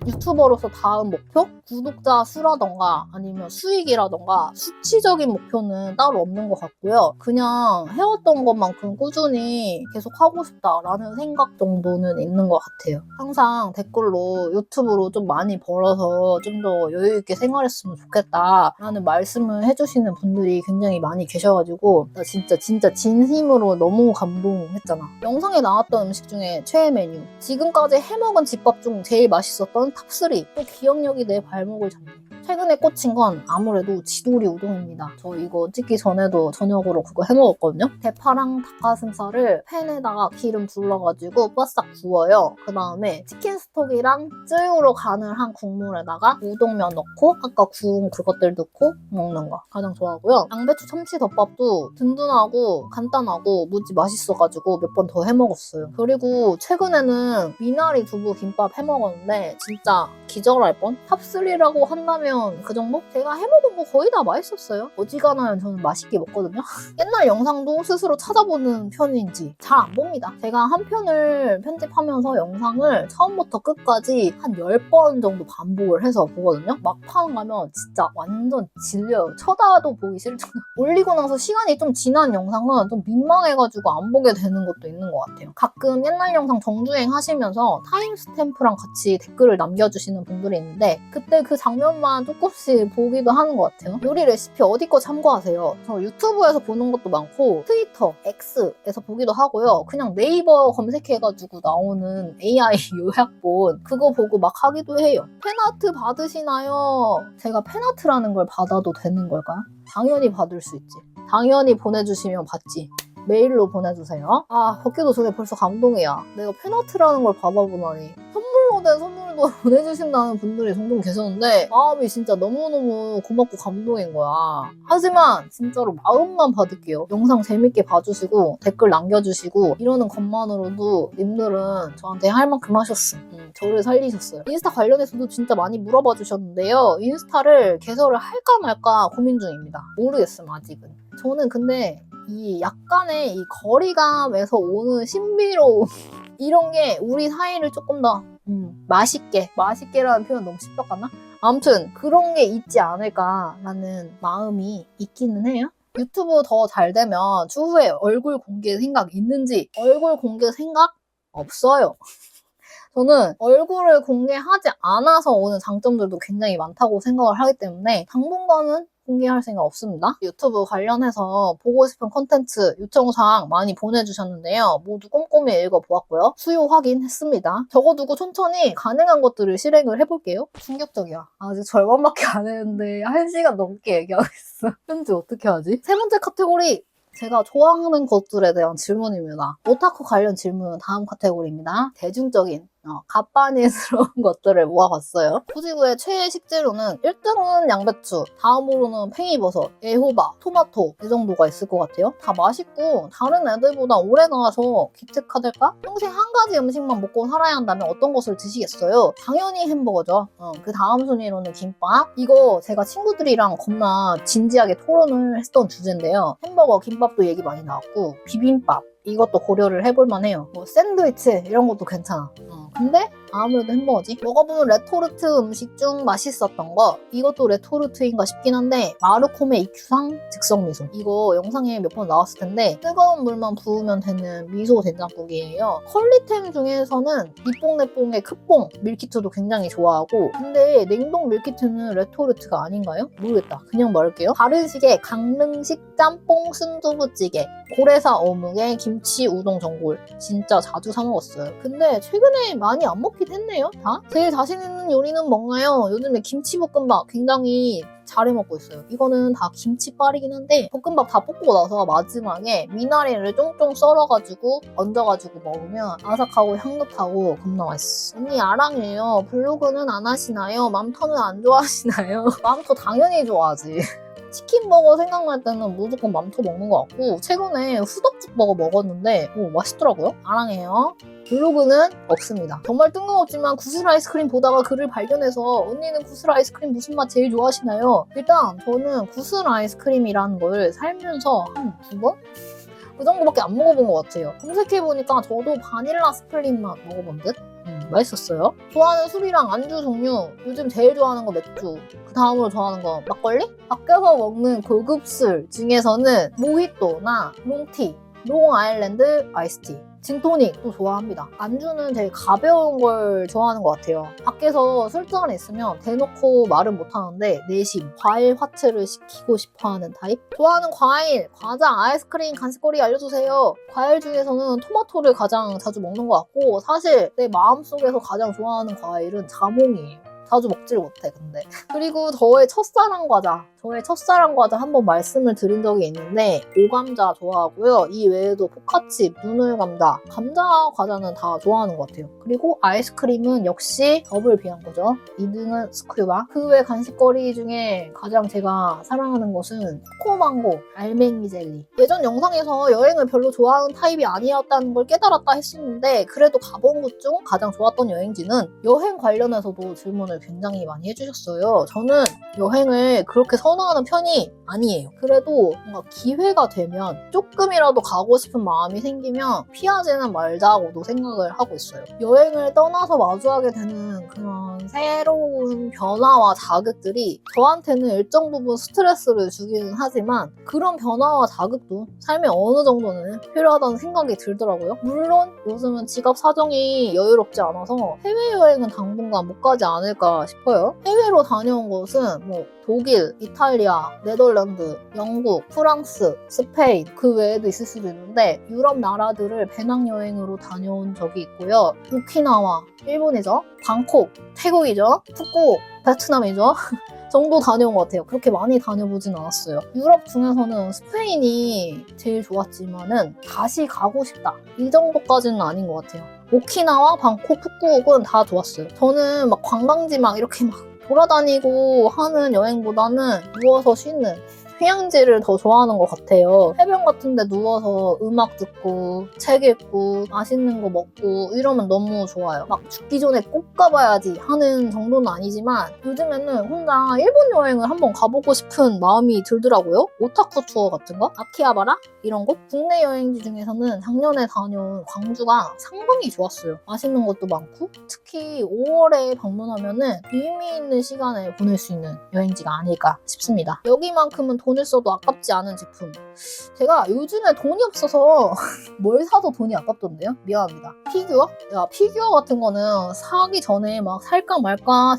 유튜버로서 다음 목표? 구독자 수라던가 아니면 수익이라던가 수치적인 목표는 따로 없는 것 같고요. 그냥 해왔던 것만큼 꾸준히 계속 하고 싶다라는 생각 정도는 있는 것 같아요. 항상 댓글로 유튜브로 좀 많이 벌어서 좀 더 여유있게 생활했으면 좋겠다라는 말씀을 해주시는 분들이 굉장히 많이 계셔가지고 나 진짜 진심으로 너무 감동했잖아. 영상에 나왔던 음식 중에 최애 메뉴, 지금까지 해먹은 집밥 중 제일 맛있었던 탑3, 또 기억력이 내 발목을 잡네. 최근에 꽂힌 건 아무래도 지도리 우동입니다. 저 이거 찍기 전에도 저녁으로 그거 해먹었거든요. 대파랑 닭가슴살을 팬에다가 기름 둘러가지고 바싹 구워요. 그 다음에 치킨 스톡이랑 쯔유로 간을 한 국물에다가 우동면 넣고 아까 구운 그것들 넣고 먹는 거 가장 좋아하고요. 양배추 참치 덮밥도 든든하고 간단하고 무지 맛있어가지고 몇 번 더 해먹었어요. 그리고 최근에는 미나리 두부 김밥 해먹었는데 진짜 기절할 뻔? 탑3라고 한다면 그 정도? 제가 해먹은 거 거의 다 맛있었어요. 어지간하면 저는 맛있게 먹거든요. 옛날 영상도 스스로 찾아보는 편인지 잘 안 봅니다. 제가 한 편을 편집하면서 영상을 처음부터 끝까지 한 10번 정도 반복을 해서 보거든요. 막판 가면 진짜 완전 질려요. 쳐다도 보기 싫죠. 올리고 나서 시간이 좀 지난 영상은 좀 민망해가지고 안 보게 되는 것도 있는 것 같아요. 가끔 옛날 영상 정주행 하시면서 타임스탬프랑 같이 댓글을 남겨주시는 분들이 있는데 그때 그 장면만 조금씩 보기도 하는 것 같아요. 요리 레시피 어디 거 참고하세요? 저 유튜브에서 보는 것도 많고 트위터, X에서 보기도 하고요. 그냥 네이버 검색해가지고 나오는 AI 요약본 그거 보고 막 하기도 해요. 팬아트 받으시나요? 제가 팬아트라는 걸 받아도 되는 걸까요? 당연히 받을 수 있지. 당연히 보내주시면 받지. 메일로 보내주세요. 아, 벗기도 전에 벌써 감동이야. 내가 팬아트라는 걸 받아보다니. 선물로 된 선물도 보내주신다는 분들이 종종 계셨는데 마음이 진짜 너무너무 고맙고 감동인 거야. 하지만 진짜로 마음만 받을게요. 영상 재밌게 봐주시고 댓글 남겨주시고 이러는 것만으로도 님들은 저한테 할 만큼 하셨어. 저를 살리셨어요. 인스타 관련해서도 진짜 많이 물어봐 주셨는데요. 인스타를 개설을 할까 말까 고민 중입니다. 모르겠음 아직은. 저는 근데 이 약간의 이 거리감에서 오는 신비로움 이런 게 우리 사이를 조금 더 맛있게라는 표현 너무 십덕하나? 아무튼 그런 게 있지 않을까라는 마음이 있기는 해요. 유튜브 더 잘 되면 추후에 얼굴 공개 생각 있는지 얼굴 공개 생각 없어요. 저는 얼굴을 공개하지 않아서 오는 장점들도 굉장히 많다고 생각을 하기 때문에 당분간은 공개할 생각 없습니다. 유튜브 관련해서 보고 싶은 콘텐츠 요청사항 많이 보내주셨는데요. 모두 꼼꼼히 읽어보았고요. 수요 확인했습니다. 적어두고 천천히 가능한 것들을 실행을 해볼게요. 충격적이야. 아직 절반밖에 안 했는데 1시간 넘게 얘기하고 있어. 현재 어떻게 하지? 세 번째 카테고리! 제가 좋아하는 것들에 대한 질문입니다. 오타쿠 관련 질문은 다음 카테고리입니다. 대중적인 갓바니스러운 것들을 모아봤어요. 후지구의 최애 식재료는 1등은 양배추, 다음으로는 팽이버섯, 애호박, 토마토 이 정도가 있을 것 같아요. 다 맛있고 다른 애들보다 오래 가서 기특하달까? 평생 한 가지 음식만 먹고 살아야 한다면 어떤 것을 드시겠어요? 당연히 햄버거죠. 그 다음 순위로는 김밥. 이거 제가 친구들이랑 겁나 진지하게 토론을 했던 주제인데요. 햄버거, 김밥도 얘기 많이 나왔고 비빔밥 이것도 고려를 해볼만 해요. 뭐 샌드위치 이런 것도 괜찮아. 근데 아무래도 햄버거지. 먹어보는 레토르트 음식 중 맛있었던 거 이것도 레토르트인가 싶긴 한데 마르코메 이큐상 즉석미소 이거 영상에 몇 번 나왔을 텐데 뜨거운 물만 부으면 되는 미소 된장국이에요. 컬리템 중에서는 니뽕네뽕의 크뽕 밀키트도 굉장히 좋아하고 근데 냉동 밀키트는 레토르트가 아닌가요? 모르겠다. 그냥 말할게요. 다른 식의 강릉식 짬뽕 순두부찌개 고래사 어묵에 김치 우동 전골 진짜 자주 사 먹었어요. 근데 최근에 많이 안 먹긴 했네요. 다? 제일 자신 있는 요리는 뭔가요? 요즘에 김치볶음밥 굉장히 잘 해먹고 있어요. 이거는 다 김치빨이긴 한데 볶음밥 다 볶고 나서 마지막에 미나리를 쫑쫑 썰어가지고 얹어가지고 먹으면 아삭하고 향긋하고 겁나 맛있어. 언니 아랑이에요. 블로그는 안 하시나요? 맘터는 안 좋아하시나요? 맘터 당연히 좋아하지. 치킨버거 생각날 때는 무조건 맘토 먹는 것 같고 최근에 후덕죽버거 먹었는데 맛있더라고요. 아랑해요. 블로그는 없습니다. 정말 뜬금없지만 구슬 아이스크림 보다가 글을 발견해서 언니는 구슬 아이스크림 무슨 맛 제일 좋아하시나요? 일단 저는 구슬 아이스크림이라는 걸 살면서 한 2번? 그 정도밖에 안 먹어본 것 같아요. 검색해보니까 저도 바닐라 스플릿 맛 먹어본 듯? 맛있었어요. 좋아하는 술이랑 안주 종류 요즘 제일 좋아하는 거 맥주 그 다음으로 좋아하는 거 막걸리? 밖에서 먹는 고급 술 중에서는 모히또나 롱티, 롱 아일랜드 아이스티 진토닉도 좋아합니다. 안주는 되게 가벼운 걸 좋아하는 것 같아요. 밖에서 술잔에 있으면 대놓고 말은 못하는데 내심 과일 화채를 시키고 싶어하는 타입? 좋아하는 과일, 과자, 아이스크림, 간식거리 알려주세요. 과일 중에서는 토마토를 가장 자주 먹는 것 같고 사실 내 마음속에서 가장 좋아하는 과일은 자몽이에요. 자주 먹지를 못해 근데. 그리고 저의 첫사랑 과자 한번 말씀을 드린 적이 있는데 오감자 좋아하고요. 이 외에도 포카칩, 눈을감자, 감자 과자는 다 좋아하는 것 같아요. 그리고 아이스크림은 역시 더블 비앙코죠. 2등은 스큐바. 그 외 간식거리 중에 가장 제가 사랑하는 것은 코코망고, 알맹이 젤리. 예전 영상에서 여행을 별로 좋아하는 타입이 아니었다는 걸 깨달았다 했었는데 그래도 가본 곳 중 가장 좋았던 여행지는 여행 관련해서도 질문을 굉장히 많이 해주셨어요. 저는 여행을 그렇게 선호하는 편이 아니에요. 그래도 뭔가 기회가 되면 조금이라도 가고 싶은 마음이 생기면 피하지는 말자고도 생각을 하고 있어요. 여행을 떠나서 마주하게 되는 그런 새로운 변화와 자극들이 저한테는 일정 부분 스트레스를 주기는 하지만 그런 변화와 자극도 삶에 어느 정도는 필요하다는 생각이 들더라고요. 물론 요즘은 지갑 사정이 여유롭지 않아서 해외여행은 당분간 못 가지 않을까 싶어요. 해외로 다녀온 곳은 뭐 독일, 이탈리아, 네덜란드, 영국, 프랑스, 스페인 그 외에도 있을 수도 있는데 유럽 나라들을 배낭여행으로 다녀온 적이 있고요. 오키나와, 일본이죠. 방콕, 태국이죠. 푸꾸옥, 베트남이죠. 정도 다녀온 것 같아요. 그렇게 많이 다녀보진 않았어요. 유럽 중에서는 스페인이 제일 좋았지만은 다시 가고 싶다. 이 정도까지는 아닌 것 같아요. 오키나와, 방콕, 푸꾸옥은 다 좋았어요. 저는 막 관광지 막 이렇게 막 돌아다니고 하는 여행보다는 누워서 쉬는 휴양지를 더 좋아하는 것 같아요. 해변 같은 데 누워서 음악 듣고 책 읽고 맛있는 거 먹고 이러면 너무 좋아요. 막 죽기 전에 꼭 가봐야지 하는 정도는 아니지만 요즘에는 혼자 일본 여행을 한번 가보고 싶은 마음이 들더라고요. 오타쿠 투어 같은 거? 아키하바라? 이런 거? 국내 여행지 중에서는 작년에 다녀온 광주가 상당히 좋았어요. 맛있는 것도 많고 특히 5월에 방문하면은 의미 있는 시간을 보낼 수 있는 여행지가 아닐까 싶습니다. 여기만큼은 돈을 써도 아깝지 않은 제품. 제가 요즘에 돈이 없어서 뭘 사도 돈이 아깝던데요? 미안합니다. 피규어? 야, 피규어 같은 거는 사기 전에 막 살까 말까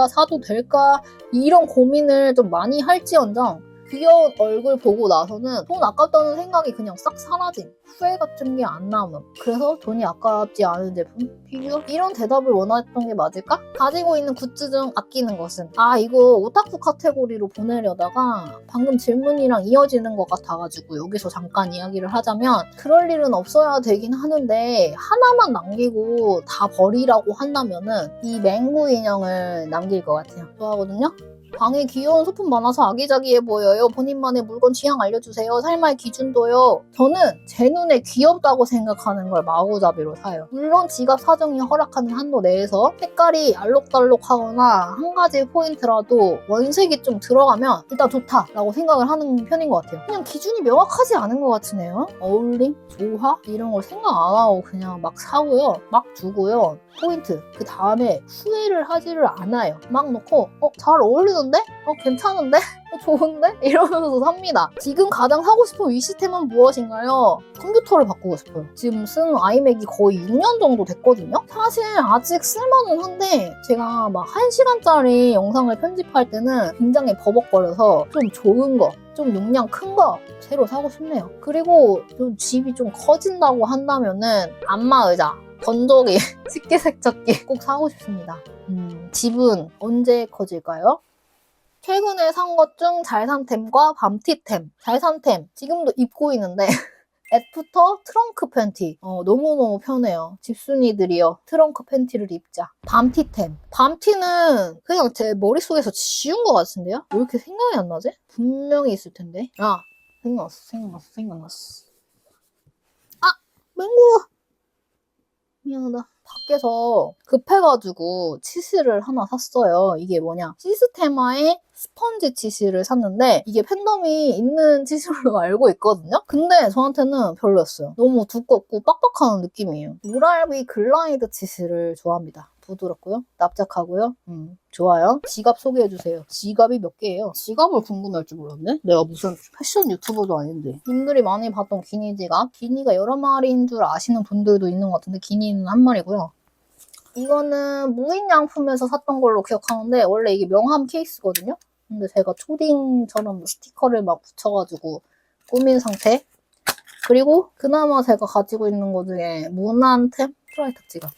사도 될까 이런 고민을 좀 많이 할지언정 귀여운 얼굴 보고 나서는 돈 아깝다는 생각이 그냥 싹 사라짐. 후회 같은 게 안 남음. 그래서 돈이 아깝지 않은 제품? 피규어? 이런 대답을 원했던 게 맞을까? 가지고 있는 굿즈 중 아끼는 것은? 아, 이거 오타쿠 카테고리로 보내려다가 방금 질문이랑 이어지는 것 같아가지고 여기서 잠깐 이야기를 하자면 그럴 일은 없어야 되긴 하는데 하나만 남기고 다 버리라고 한다면은 이 맹구 인형을 남길 것 같아요. 좋아하거든요? 방에 귀여운 소품 많아서 아기자기해 보여요. 본인만의 물건 취향 알려주세요. 살마의 기준도요. 저는 제 눈에 귀엽다고 생각하는 걸 마구잡이로 사요. 물론 지갑 사정이 허락하는 한도 내에서 색깔이 알록달록하거나 한 가지 포인트라도 원색이 좀 들어가면 일단 좋다라고 생각을 하는 편인 것 같아요. 그냥 기준이 명확하지 않은 것 같으네요. 어울림? 조화? 이런 걸 생각 안 하고 그냥 막 사고요. 막 두고요. 포인트. 그 다음에 후회를 하지를 않아요. 막 놓고 잘 어울리는데? 괜찮은데? 좋은데? 이러면서 삽니다. 지금 가장 사고 싶은 위시템은 무엇인가요? 컴퓨터를 바꾸고 싶어요. 지금 쓰는 아이맥이 거의 6년 정도 됐거든요? 사실 아직 쓸만은 한데 제가 막 1시간짜리 영상을 편집할 때는 굉장히 버벅거려서 좀 좋은 거 좀 용량 큰 거 새로 사고 싶네요. 그리고 좀 집이 좀 커진다고 한다면은 안마의자 건조기, 식기세척기 꼭 사고 싶습니다. 집은 언제 커질까요? 최근에 산 것 중 잘 산 템과 밤티템. 잘 산 템, 지금도 입고 있는데 애프터 트렁크 팬티. 너무너무 편해요. 집순이들이요. 트렁크 팬티를 입자. 밤티템. 밤티는 그냥 제 머릿속에서 지운 것 같은데요? 왜 이렇게 생각이 안 나지? 분명히 있을 텐데. 아, 생각났어. 아! 맹구! 미안하다. 밖에서 급해가지고 치실을 하나 샀어요. 이게 뭐냐. 시스테마의 스펀지 치실을 샀는데 이게 팬덤이 있는 치실로 알고 있거든요. 근데 저한테는 별로였어요. 너무 두껍고 빡빡한 느낌이에요. 오랄비 글라이드 치실을 좋아합니다. 부드럽고요. 납작하고요. 좋아요. 지갑 소개해주세요. 지갑이 몇 개예요? 지갑을 궁금할 줄 몰랐네? 내가 무슨 패션 유튜버도 아닌데. 님들이 많이 봤던 기니 지갑. 기니가 여러 마리인 줄 아시는 분들도 있는 것 같은데 기니는 한 마리고요. 이거는 무인양품에서 샀던 걸로 기억하는데 원래 이게 명함 케이스거든요? 근데 제가 초딩처럼 스티커를 막 붙여가지고 꾸민 상태. 그리고 그나마 제가 가지고 있는 것 중에 무난템 프라이탁 지갑.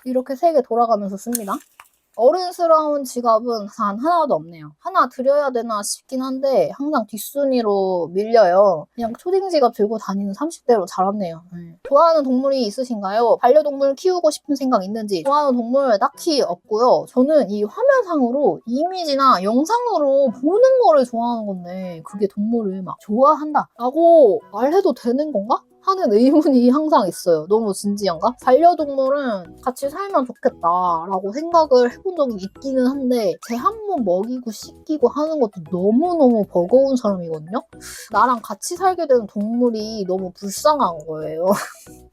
이렇게 3개 돌아가면서 씁니다. 어른스러운 지갑은 단 하나도 없네요. 하나 드려야 되나 싶긴 한데 항상 뒷순위로 밀려요. 그냥 초딩 지갑 들고 다니는 30대로 자랐네요. 좋아하는 동물이 있으신가요? 반려동물 키우고 싶은 생각 있는지? 좋아하는 동물 딱히 없고요. 저는 이 화면상으로 이미지나 영상으로 보는 거를 좋아하는 건데 그게 동물을 막 좋아한다 라고 말해도 되는 건가? 하는 의문이 항상 있어요. 너무 진지한가? 반려동물은 같이 살면 좋겠다라고 생각을 해본 적이 있기는 한데 제 한 번 먹이고 씻기고 하는 것도 너무너무 버거운 사람이거든요? 나랑 같이 살게 되는 동물이 너무 불쌍한 거예요.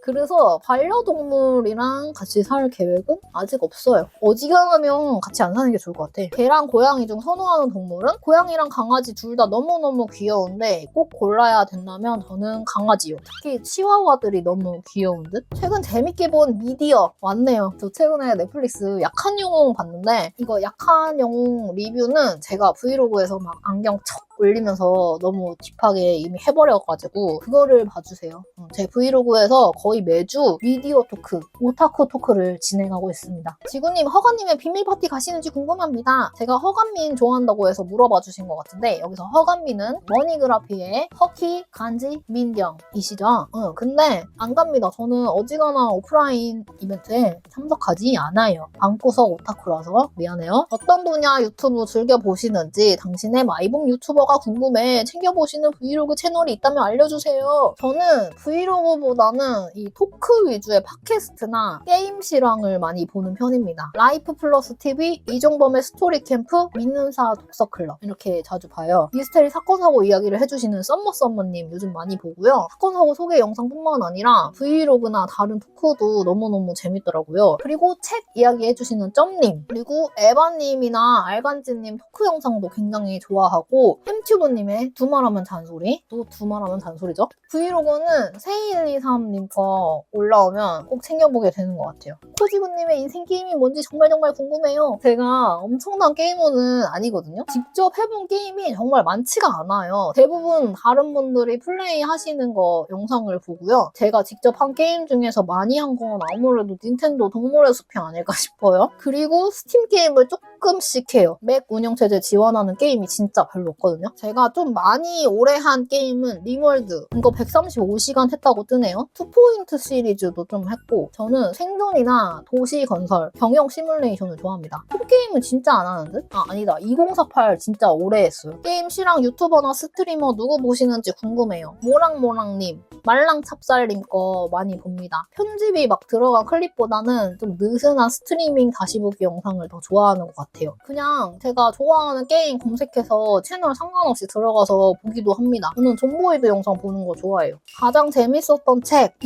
그래서 반려동물이랑 같이 살 계획은 아직 없어요. 어지간하면 같이 안 사는 게 좋을 것 같아. 개랑 고양이 중 선호하는 동물은? 고양이랑 강아지 둘 다 너무너무 귀여운데 꼭 골라야 된다면 저는 강아지요. 특히 치와와들이 너무 귀여운 듯? 최근 재밌게 본 미디어 왔네요. 저 최근에 넷플릭스 약한 영웅 봤는데 이거 약한 영웅 리뷰는 제가 브이로그에서 막 안경 척 올리면서 너무 딥하게 이미 해버려가지고 그거를 봐주세요. 제 브이로그에서 거의 매주 미디어 토크, 오타쿠 토크를 진행하고 있습니다. 지구님, 허가님의 비밀 파티 가시는지 궁금합니다. 제가 허간민 좋아한다고 해서 물어봐 주신 것 같은데 여기서 허간민은 머니그라피의 허키, 간지, 민경이시죠? 근데 안 갑니다. 저는 어지간한 오프라인 이벤트에 참석하지 않아요. 방구석 오타쿠라서 미안해요. 어떤 분야 유튜브 즐겨보시는지 당신의 마이봉 유튜버가 궁금해. 챙겨보시는 브이로그 채널이 있다면 알려주세요. 저는 브이로그보다는 이 토크 위주의 팟캐스트나 게임 실황을 많이 보는 편입니다. 라이프 플러스 TV, 이종범의 스토리 캠프, 믿는사 독서클럽 이렇게 자주 봐요. 미스테리 사건 사고 이야기를 해주시는 썸머님 요즘 많이 보고요. 사건 사고 소개 영상뿐만 아니라 브이로그나 다른 토크도 너무너무 재밌더라고요. 그리고 책 이야기 해주시는 점님, 그리고 에바님이나 알간지님 토크 영상도 굉장히 좋아하고 햄튜브님의 두말하면 잔소리, 또 두말하면 잔소리죠. 브이로그는 세이123님 거 올라오면 꼭 챙겨보게 되는 것 같아요. 코지구님의 인생 게임이 뭔지 정말 궁금해요. 제가 엄청난 게이머는 아니거든요. 직접 해본 게임이 정말 많지가 않아요. 대부분 다른 분들이 플레이 하시는 거 영상을 보고요. 제가 직접 한 게임 중에서 많이 한 건 아무래도 닌텐도 동물의 숲이 아닐까 싶어요. 그리고 스팀 게임을 조금씩 해요. 맥 운영체제 지원하는 게임이 진짜 별로 없거든요. 제가 좀 많이 오래 한 게임은 리월드, 이거 135시간 했다고 뜨네요. 투포인트 시리즈도 좀 했고 저는 생존이나 도시 건설, 경영 시뮬레이션을 좋아합니다. 톱게임은 진짜 안 하는 듯? 아니다. 2048 진짜 오래 했어요. 게임 실황 유튜버나 스트리머 누구 보시는지 궁금해요. 모랑모랑님, 말랑찹쌀님 거 많이 봅니다. 편집이 막 들어간 클립보다는 좀 느슨한 스트리밍 다시 보기 영상을 더 좋아하는 것 같아요. 그냥 제가 좋아하는 게임 검색해서 채널 상관없이 들어가서 보기도 합니다. 저는 존보이드 영상 보는 거 좋아해요. 가장 재밌었던 책,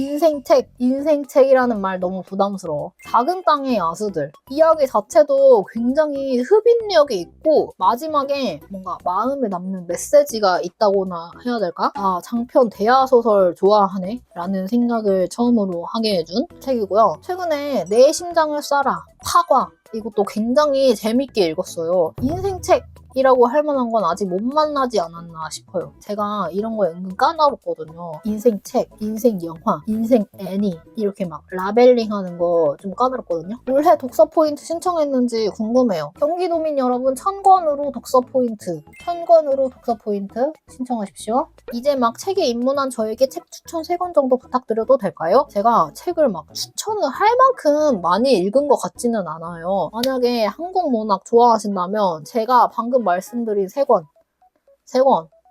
인생책이라는 말 너무 부담스러워. 작은 땅의 야수들. 이야기 자체도 굉장히 흡입력이 있고 마지막에 뭔가 마음에 남는 메시지가 있다고나 해야 될까? 장편 대하소설 좋아하네? 라는 생각을 처음으로 하게 해준 책이고요. 최근에 내 심장을 쏴라, 파과, 이것도 굉장히 재밌게 읽었어요. 인생책이라고 할 만한 건 아직 못 만나지 않았나 싶어요. 제가 이런 거에 은근 까다롭거든요. 인생책, 인생영화, 인생 애니 이렇게 막 라벨링하는 거 좀 까다롭거든요. 올해 독서 포인트 신청했는지 궁금해요. 경기도민 여러분 천권으로 독서 포인트 신청하십시오. 이제 막 책에 입문한 저에게 책 추천 3권 정도 부탁드려도 될까요? 제가 책을 막 추천을 할 만큼 많이 읽은 것 같지는 않아요. 만약에 한국 문학 좋아하신다면 제가 방금 말씀드린 3권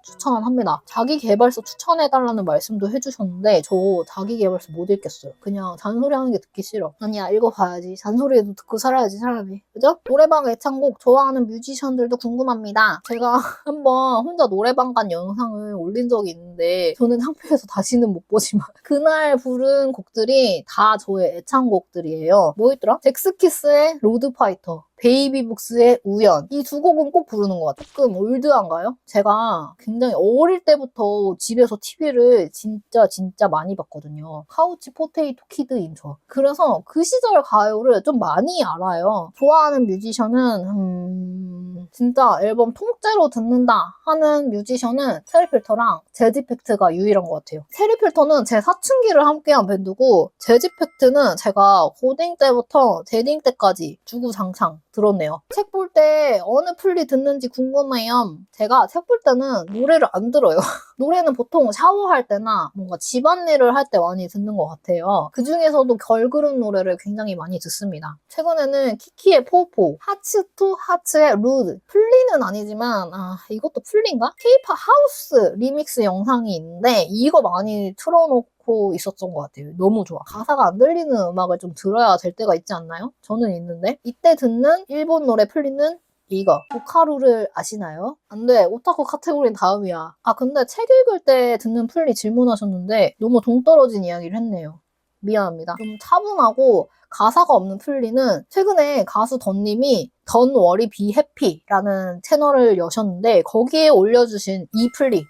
추천합니다. 자기계발서 추천해달라는 말씀도 해주셨는데 저 자기계발서 못 읽겠어요. 그냥 잔소리하는 게 듣기 싫어. 아니야, 읽어봐야지. 잔소리도 듣고 살아야지 사람이. 그죠? 노래방 애창곡 좋아하는 뮤지션들도 궁금합니다. 제가 한번 혼자 노래방 간 영상을 올린 적이 있는데 저는 창피해서 다시는 못 보지만 그날 부른 곡들이 다 저의 애창곡들이에요. 뭐 있더라? 잭스키스의 로드파이터, 베이비복스의 우연, 이 2곡은 꼭 부르는 것 같아요. 조금 올드한가요? 제가 굉장히 어릴 때부터 집에서 TV를 진짜 많이 봤거든요. 카우치 포테이토 키드인 저. 그래서 그 시절 가요를 좀 많이 알아요. 좋아하는 뮤지션은 진짜 앨범 통째로 듣는다 하는 뮤지션은 체리필터랑 재즈팩트가 유일한 것 같아요. 체리필터는 제 사춘기를 함께한 밴드고 재즈팩트는 제가 고딩 때부터 데딩 때까지 주구장창 들었네요. 책 볼 때 어느 플리 듣는지 궁금해요. 제가 책 볼 때는 노래를 안 들어요. 노래는 보통 샤워할 때나 뭔가 집안일을 할 때 많이 듣는 것 같아요. 그중에서도 걸그룹 노래를 굉장히 많이 듣습니다. 최근에는 키키의 포포, 하츠 투 하츠의 루드, 플리는 아니지만 이것도 플리인가? 케이팝 하우스 리믹스 영상이 있는데 이거 많이 틀어놓고 있었던 것 같아요. 너무 좋아. 가사가 안 들리는 음악을 좀 들어야 될 때가 있지 않나요? 저는 있는데 이때 듣는 일본 노래 플리는 이거 보카루를 아시나요? 안 돼. 오타쿠 카테고리는 다음이야. 근데 책 읽을 때 듣는 플리 질문하셨는데 너무 동떨어진 이야기를 했네요. 미안합니다. 좀 차분하고 가사가 없는 플리는 최근에 가수 던님이 Don't Worry Be Happy라는 채널을 여셨는데 거기에 올려주신 이 플리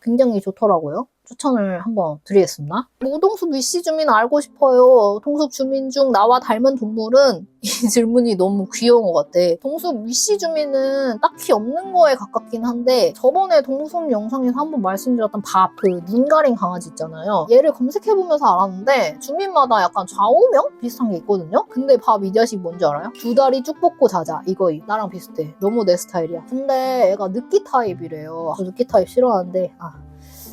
굉장히 좋더라고요. 추천을 한번 드리겠습니다. 오동숙 위시 주민 알고 싶어요. 동숙 주민 중 나와 닮은 동물은? 이 질문이 너무 귀여운 것 같아. 동숙 위시 주민은 딱히 없는 거에 가깝긴 한데 저번에 동숙 영상에서 한번 말씀드렸던 밥, 눈 가린 강아지 있잖아요. 얘를 검색해보면서 알았는데 주민마다 약간 좌우명? 비슷한 게 있거든요? 근데 밥 이 자식 뭔지 알아요? 두 다리 쭉 뻗고 자자. 이거 나랑 비슷해. 너무 내 스타일이야. 근데 얘가 느끼 타입이래요. 저 느끼 타입 싫어하는데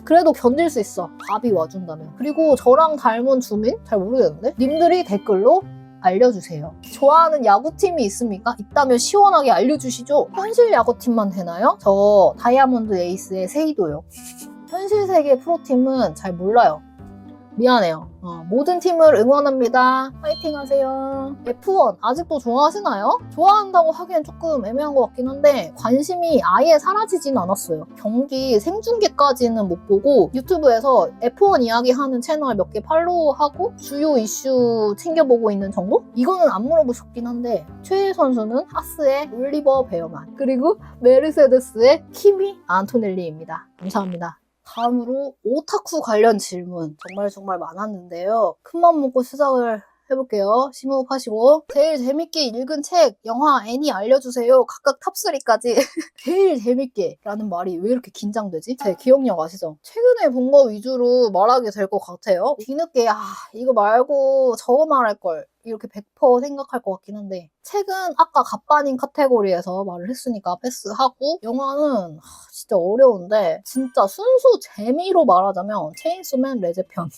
그래도 견딜 수 있어. 밥이 와준다면. 그리고 저랑 닮은 주민? 잘 모르겠는데? 님들이 댓글로 알려주세요. 좋아하는 야구팀이 있습니까? 있다면 시원하게 알려주시죠. 현실 야구팀만 되나요? 저 다이아몬드 에이스의 세이도요. 현실 세계 프로팀은 잘 몰라요. 미안해요. 모든 팀을 응원합니다. 파이팅 하세요. F1 아직도 좋아하시나요? 좋아한다고 하기엔 조금 애매한 것 같긴 한데 관심이 아예 사라지진 않았어요. 경기 생중계까지는 못 보고 유튜브에서 F1 이야기하는 채널 몇 개 팔로우하고 주요 이슈 챙겨보고 있는 정도? 이거는 안 물어보셨긴 한데 최애 선수는 하스의 올리버 베어만 그리고 메르세데스의 키미 안토넬리입니다. 감사합니다. 다음으로 오타쿠 관련 질문 정말 많았는데요. 큰맘 먹고 시작을 해볼게요. 심호흡하시고 제일 재밌게 읽은 책, 영화, 애니 알려주세요. 각각 탑3까지 제일 재밌게 라는 말이 왜 이렇게 긴장되지? 제 기억력 아시죠? 최근에 본 거 위주로 말하게 될 것 같아요. 뒤늦게 이거 말고 저거 말할걸 이렇게 100% 생각할 것 같긴 한데 책은 아까 갑반인 카테고리에서 말을 했으니까 패스하고 영화는 진짜 어려운데 진짜 순수 재미로 말하자면 체인소맨 레제편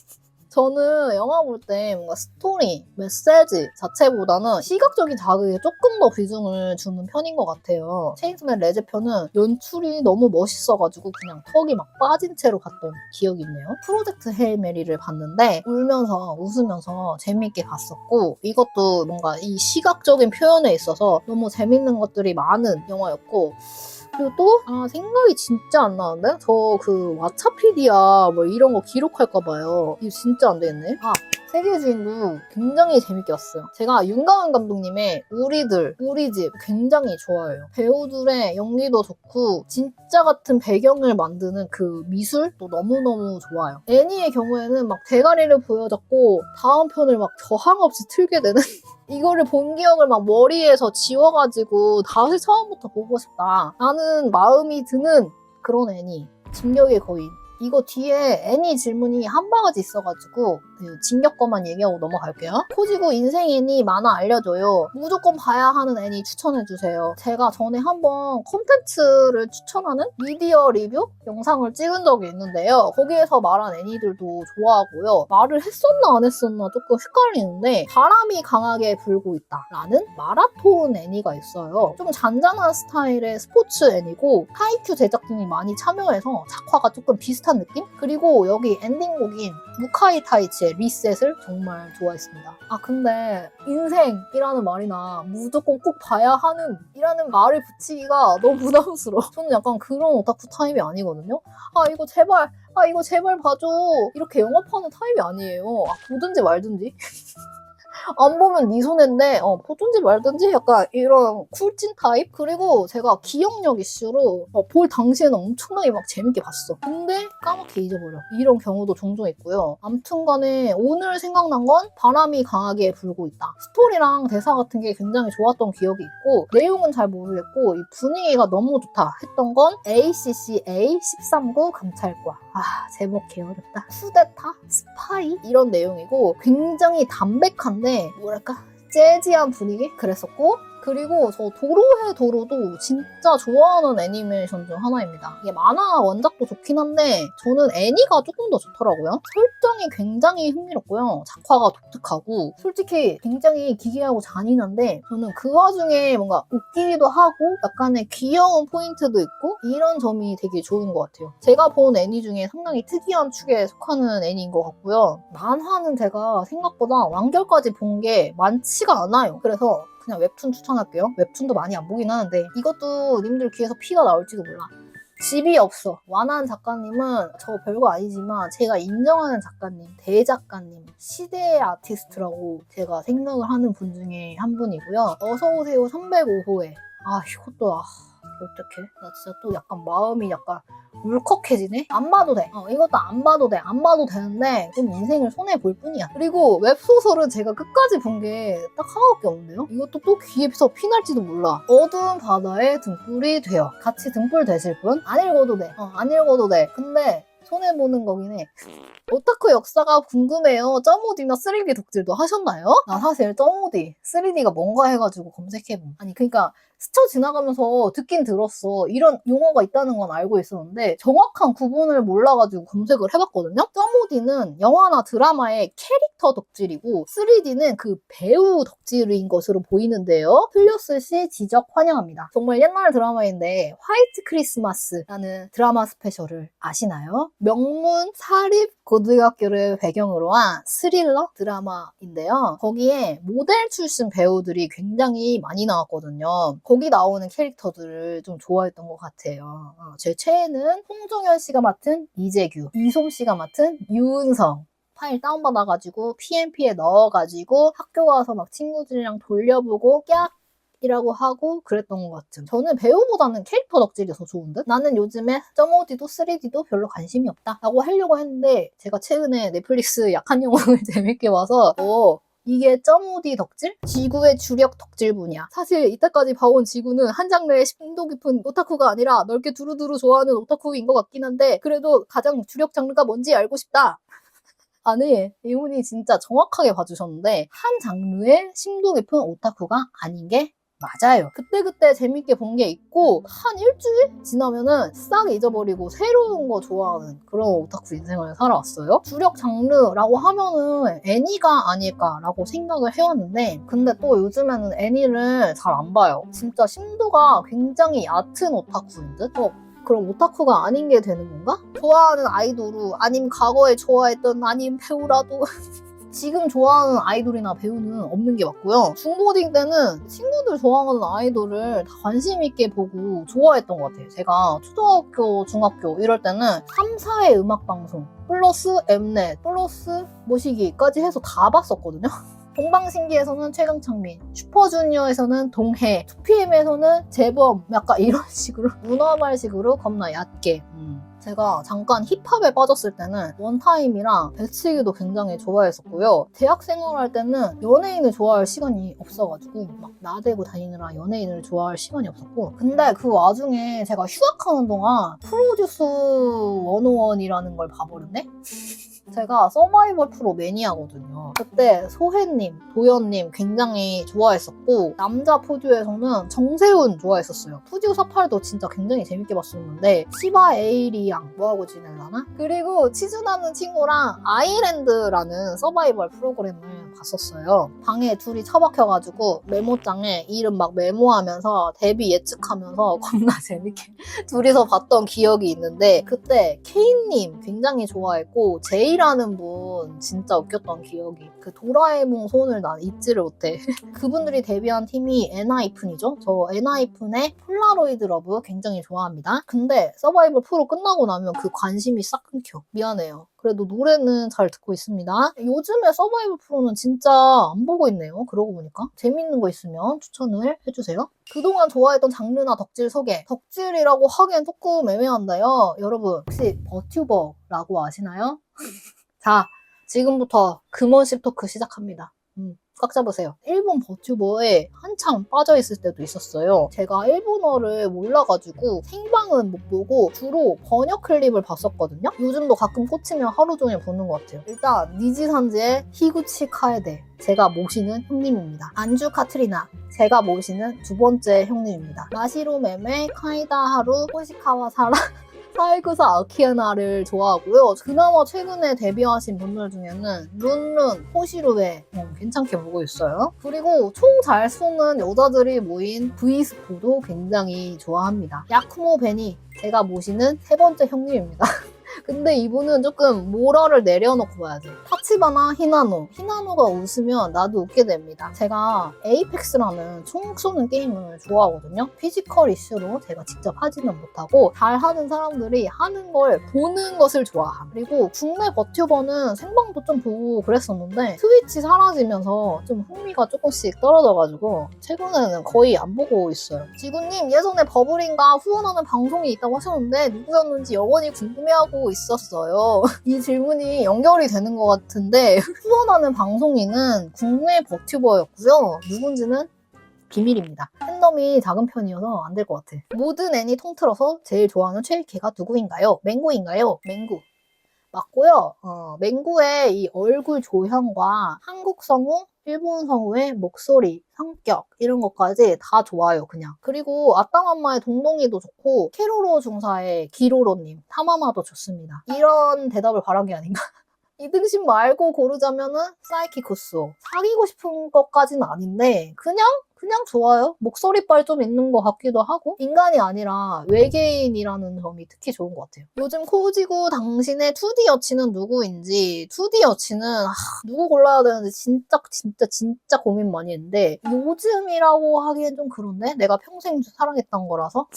저는 영화 볼 때 뭔가 스토리, 메시지 자체보다는 시각적인 자극에 조금 더 비중을 주는 편인 것 같아요. 체인소맨 레제편은 연출이 너무 멋있어가지고 그냥 턱이 막 빠진 채로 봤던 기억이 있네요. 프로젝트 헤일 메리를 봤는데 울면서 웃으면서 재미있게 봤었고 이것도 뭔가 이 시각적인 표현에 있어서 너무 재밌는 것들이 많은 영화였고 그리고 또 생각이 진짜 안 나는데? 저 왓챠피디아 뭐 이런 거 기록할까봐요. 이거 진짜 안 되겠네. 세계 주인도 굉장히 재밌게 봤어요. 제가 윤가은 감독님의 우리들, 우리집 굉장히 좋아해요. 배우들의 연기도 좋고 진짜 같은 배경을 만드는 그 미술도 너무너무 좋아요. 애니의 경우에는 막 대가리를 보여줬고 다음 편을 막 저항 없이 틀게 되는 이거를 본 기억을 막 머리에서 지워가지고 다시 처음부터 보고 싶다. 라는 마음이 드는 그런 애니. 진격의 거인. 이거 뒤에 애니 질문이 한 바가지 있어가지고 진격 거만 얘기하고 넘어갈게요. 코지고 인생 애니 만화 알려줘요. 무조건 봐야 하는 애니 추천해주세요. 제가 전에 한번 콘텐츠를 추천하는 미디어 리뷰 영상을 찍은 적이 있는데요. 거기에서 말한 애니들도 좋아하고요. 말을 했었나 안 했었나 조금 헷갈리는데 바람이 강하게 불고 있다 라는 마라톤 애니가 있어요. 좀 잔잔한 스타일의 스포츠 애니고 하이큐 제작진이 많이 참여해서 작화가 조금 비슷한 느낌? 그리고 여기 엔딩곡인 무카이 타이치의 리셋을 정말 좋아했습니다. 근데 인생이라는 말이나 무조건 꼭 봐야 하는 이라는 말을 붙이기가 너무 부담스러워. 저는 약간 그런 오타쿠 타입이 아니거든요. 이거 제발 봐줘. 이렇게 영업하는 타입이 아니에요. 보든지 말든지. 안 보면 네 손해인데 보든지 말든지 약간 이런 쿨찐 타입? 그리고 제가 기억력 이슈로 볼 당시에는 엄청나게 막 재밌게 봤어. 근데 까맣게 잊어버려. 이런 경우도 종종 있고요. 암튼 간에 오늘 생각난 건 바람이 강하게 불고 있다. 스토리랑 대사 같은 게 굉장히 좋았던 기억이 있고 내용은 잘 모르겠고 이 분위기가 너무 좋다 했던 건 ACCA 13구 감찰과. 제목 개어렵다. 쿠데타? 스파이? 이런 내용이고 굉장히 담백한데 뭐랄까 재즈한 분위기? 그랬었고 그리고 저 도로의 도로도 진짜 좋아하는 애니메이션 중 하나입니다. 이게 만화 원작도 좋긴 한데 저는 애니가 조금 더 좋더라고요. 설정이 굉장히 흥미롭고요. 작화가 독특하고 솔직히 굉장히 기괴하고 잔인한데 저는 그 와중에 뭔가 웃기기도 하고 약간의 귀여운 포인트도 있고 이런 점이 되게 좋은 것 같아요. 제가 본 애니 중에 상당히 특이한 축에 속하는 애니인 것 같고요. 만화는 제가 생각보다 완결까지 본 게 많지가 않아요. 그래서 그냥 웹툰 추천할게요. 웹툰도 많이 안 보긴 하는데 이것도 님들 귀에서 피가 나올지도 몰라. 집이 없어. 완한 작가님은 저 별거 아니지만 제가 인정하는 작가님, 대작가님, 시대의 아티스트라고 제가 생각을 하는 분 중에 한 분이고요. 어서오세요 305호에 이것도 어떡해? 나 진짜 또 약간 마음이 약간 울컥해지네? 안 봐도 돼. 이것도 안 봐도 돼. 안 봐도 되는데 좀 인생을 손해볼 뿐이야. 그리고 웹소설은 제가 끝까지 본 게 딱 하나밖에 없네요. 이것도 또 귀에서 피날지도 몰라. 어두운 바다에 등불이 되어. 같이 등불 되실 분? 안 읽어도 돼. 안 읽어도 돼. 근데 손해보는 거긴 해. 오타쿠 역사가 궁금해요. 점오디나 3D 덕질도 하셨나요? 나 사실 점오디, 3D가 뭔가 해가지고 검색해봄. 아니 그러니까 스쳐 지나가면서 듣긴 들었어. 이런 용어가 있다는 건 알고 있었는데 정확한 구분을 몰라가지고 검색을 해봤거든요. 점오디는 영화나 드라마의 캐릭터 덕질이고 3D는 그 배우 덕질인 것으로 보이는데요. 틀렸을 시 지적 환영합니다. 정말 옛날 드라마인데 화이트 크리스마스라는 드라마 스페셜을 아시나요? 명문 사립 고등학교를 배경으로 한 스릴러 드라마인데요. 거기에 모델 출신 배우들이 굉장히 많이 나왔거든요. 거기 나오는 캐릭터들을 좀 좋아했던 것 같아요. 제 최애는 홍종현 씨가 맡은 이재규, 이솜 씨가 맡은 유은성. 파일 다운받아가지고 PMP에 넣어가지고 학교 가서 막 친구들이랑 돌려보고 이라고 하고 그랬던 것 같은. 저는 배우보다는 캐릭터 덕질이 더 좋은데? 나는 요즘에 점오디도 3D도 별로 관심이 없다 라고 하려고 했는데 제가 최근에 넷플릭스 약한 영웅을 재밌게 봐서 이게 점오디 덕질? 지구의 주력 덕질 분야. 사실 이때까지 봐온 지구는 한 장르의 심도 깊은 오타쿠가 아니라 넓게 두루두루 좋아하는 오타쿠인 것 같긴 한데 그래도 가장 주력 장르가 뭔지 알고 싶다. 아니, 이분이 진짜 정확하게 봐주셨는데 한 장르의 심도 깊은 오타쿠가 아닌 게 맞아요. 그때그때 재밌게 본 게 있고 한 일주일 지나면은 싹 잊어버리고 새로운 거 좋아하는 그런 오타쿠 인생을 살아왔어요. 주력 장르라고 하면은 애니가 아닐까라고 생각을 해왔는데 근데 또 요즘에는 애니를 잘 안 봐요. 진짜 심도가 굉장히 얕은 오타쿠인 듯? 그럼 오타쿠가 아닌 게 되는 건가? 좋아하는 아이돌우 아님 과거에 좋아했던 아님 배우라도 지금 좋아하는 아이돌이나 배우는 없는 게 맞고요. 중고딩 때는 친구들 좋아하는 아이돌을 다 관심 있게 보고 좋아했던 것 같아요. 제가 초등학교, 중학교 이럴 때는 3, 4의 음악방송 플러스 엠넷 플러스 모시기까지 해서 다 봤었거든요. 동방신기에서는 최강창민, 슈퍼주니어에서는 동해, 2PM에서는 재범 약간 이런 식으로 문어발식으로 겁나 얕게 제가 잠깐 힙합에 빠졌을 때는 원타임이랑 배치기도 굉장히 좋아했었고요. 대학 생활할 때는 연예인을 좋아할 시간이 없어가지고 막 나대고 다니느라 연예인을 좋아할 시간이 없었고 근데 그 와중에 제가 휴학하는 동안 프로듀스 101이라는 걸 봐버렸네? 제가 서바이벌 프로 매니아거든요. 그때 소혜님, 도연님 굉장히 좋아했었고 남자 푸듀에서는 정세훈 좋아했었어요. 푸듀 48도 진짜 굉장히 재밌게 봤었는데 시바 에이리양 뭐하고 지내려나? 그리고 치즈나는 친구랑 아이랜드라는 서바이벌 프로그램을 봤었어요. 방에 둘이 처박혀가지고 메모장에 이름 막 메모하면서 데뷔 예측하면서 겁나 재밌게 둘이서 봤던 기억이 있는데 그때 케인님 굉장히 좋아했고 제이라는 분 진짜 웃겼던 기억이 그 도라에몽 손을 난 잊지를 못해. 그분들이 데뷔한 팀이 엔하이픈이죠. 저 엔하이픈의 폴라로이드 러브 굉장히 좋아합니다. 근데 서바이벌 프로 끝나고 나면 그 관심이 싹 끊겨. 미안해요. 그래도 노래는 잘 듣고 있습니다. 요즘에 서바이벌 프로는 진짜 안 보고 있네요. 그러고 보니까. 재밌는 거 있으면 추천을 해주세요. 그동안 좋아했던 장르나 덕질 소개. 덕질이라고 하기엔 조금 애매한데요. 여러분 혹시 버튜버라고 아시나요? 자, 지금부터 금원십 토크 시작합니다. 꽉 잡으세요. 일본 버튜버에 한참 빠져있을 때도 있었어요. 제가 일본어를 몰라가지고 생방은 못 보고 주로 번역 클립을 봤었거든요. 요즘도 가끔 꽂히면 하루 종일 보는 것 같아요. 일단 니지산지의 히구치 카에데, 제가 모시는 형님입니다. 안주 카트리나, 제가 모시는 두 번째 형님입니다. 마시로 메메, 카이다 하루, 호시카와 사라, 사이구사 아키하나를 좋아하고요. 그나마 최근에 데뷔하신 분들 중에는 룬룬, 호시루에 괜찮게 보고 있어요. 그리고 총 잘 쏘는 여자들이 모인 V스포도 굉장히 좋아합니다. 야쿠모 베니, 제가 모시는 세 번째 형님입니다. 근데 이분은 조금 모러를 내려놓고 봐야 돼. 타치바나 히나노. 히나노가 웃으면 나도 웃게 됩니다. 제가 에이펙스라는 총 쏘는 게임을 좋아하거든요. 피지컬 이슈로 제가 직접 하지는 못하고 잘하는 사람들이 하는 걸 보는 것을 좋아함. 그리고 국내 버튜버는 생방도 좀 보고 그랬었는데 트위치 사라지면서 좀 흥미가 조금씩 떨어져가지고 최근에는 거의 안 보고 있어요. 지구님, 예전에 버블인가 후원하는 방송이 있다고 하셨는데 누구였는지 영원히 궁금해하고 있었어요. 이 질문이 연결이 되는 것 같은데 후원하는 방송인은 국내 버튜버였고요. 누군지는 비밀입니다. 팬덤이 작은 편이어서 안 될 것 같아. 모든 애니 통틀어서 제일 좋아하는 최애캐가 누구인가요? 맹구인가요? 맹구. 맞고요. 맹구의 이 얼굴 조형과 한국 성우, 일본 성우의 목소리, 성격 이런 것까지 다 좋아요, 그냥. 그리고 아따맘마의 동동이도 좋고 캐로로 중사의 기로로님, 타마마도 좋습니다. 이런 대답을 바란 게 아닌가? 이등신 말고 고르자면은 사이키쿠스오. 사귀고 싶은 것까지는 아닌데 그냥 좋아요. 목소리빨 좀 있는 것 같기도 하고 인간이 아니라 외계인이라는 점이 특히 좋은 것 같아요. 요즘 코지구 당신의 2D 여친은 누구인지 2D 여친은 누구 골라야 되는지 진짜 고민 많이 했는데 요즘이라고 하기엔 좀 그런데 내가 평생 사랑했던 거라서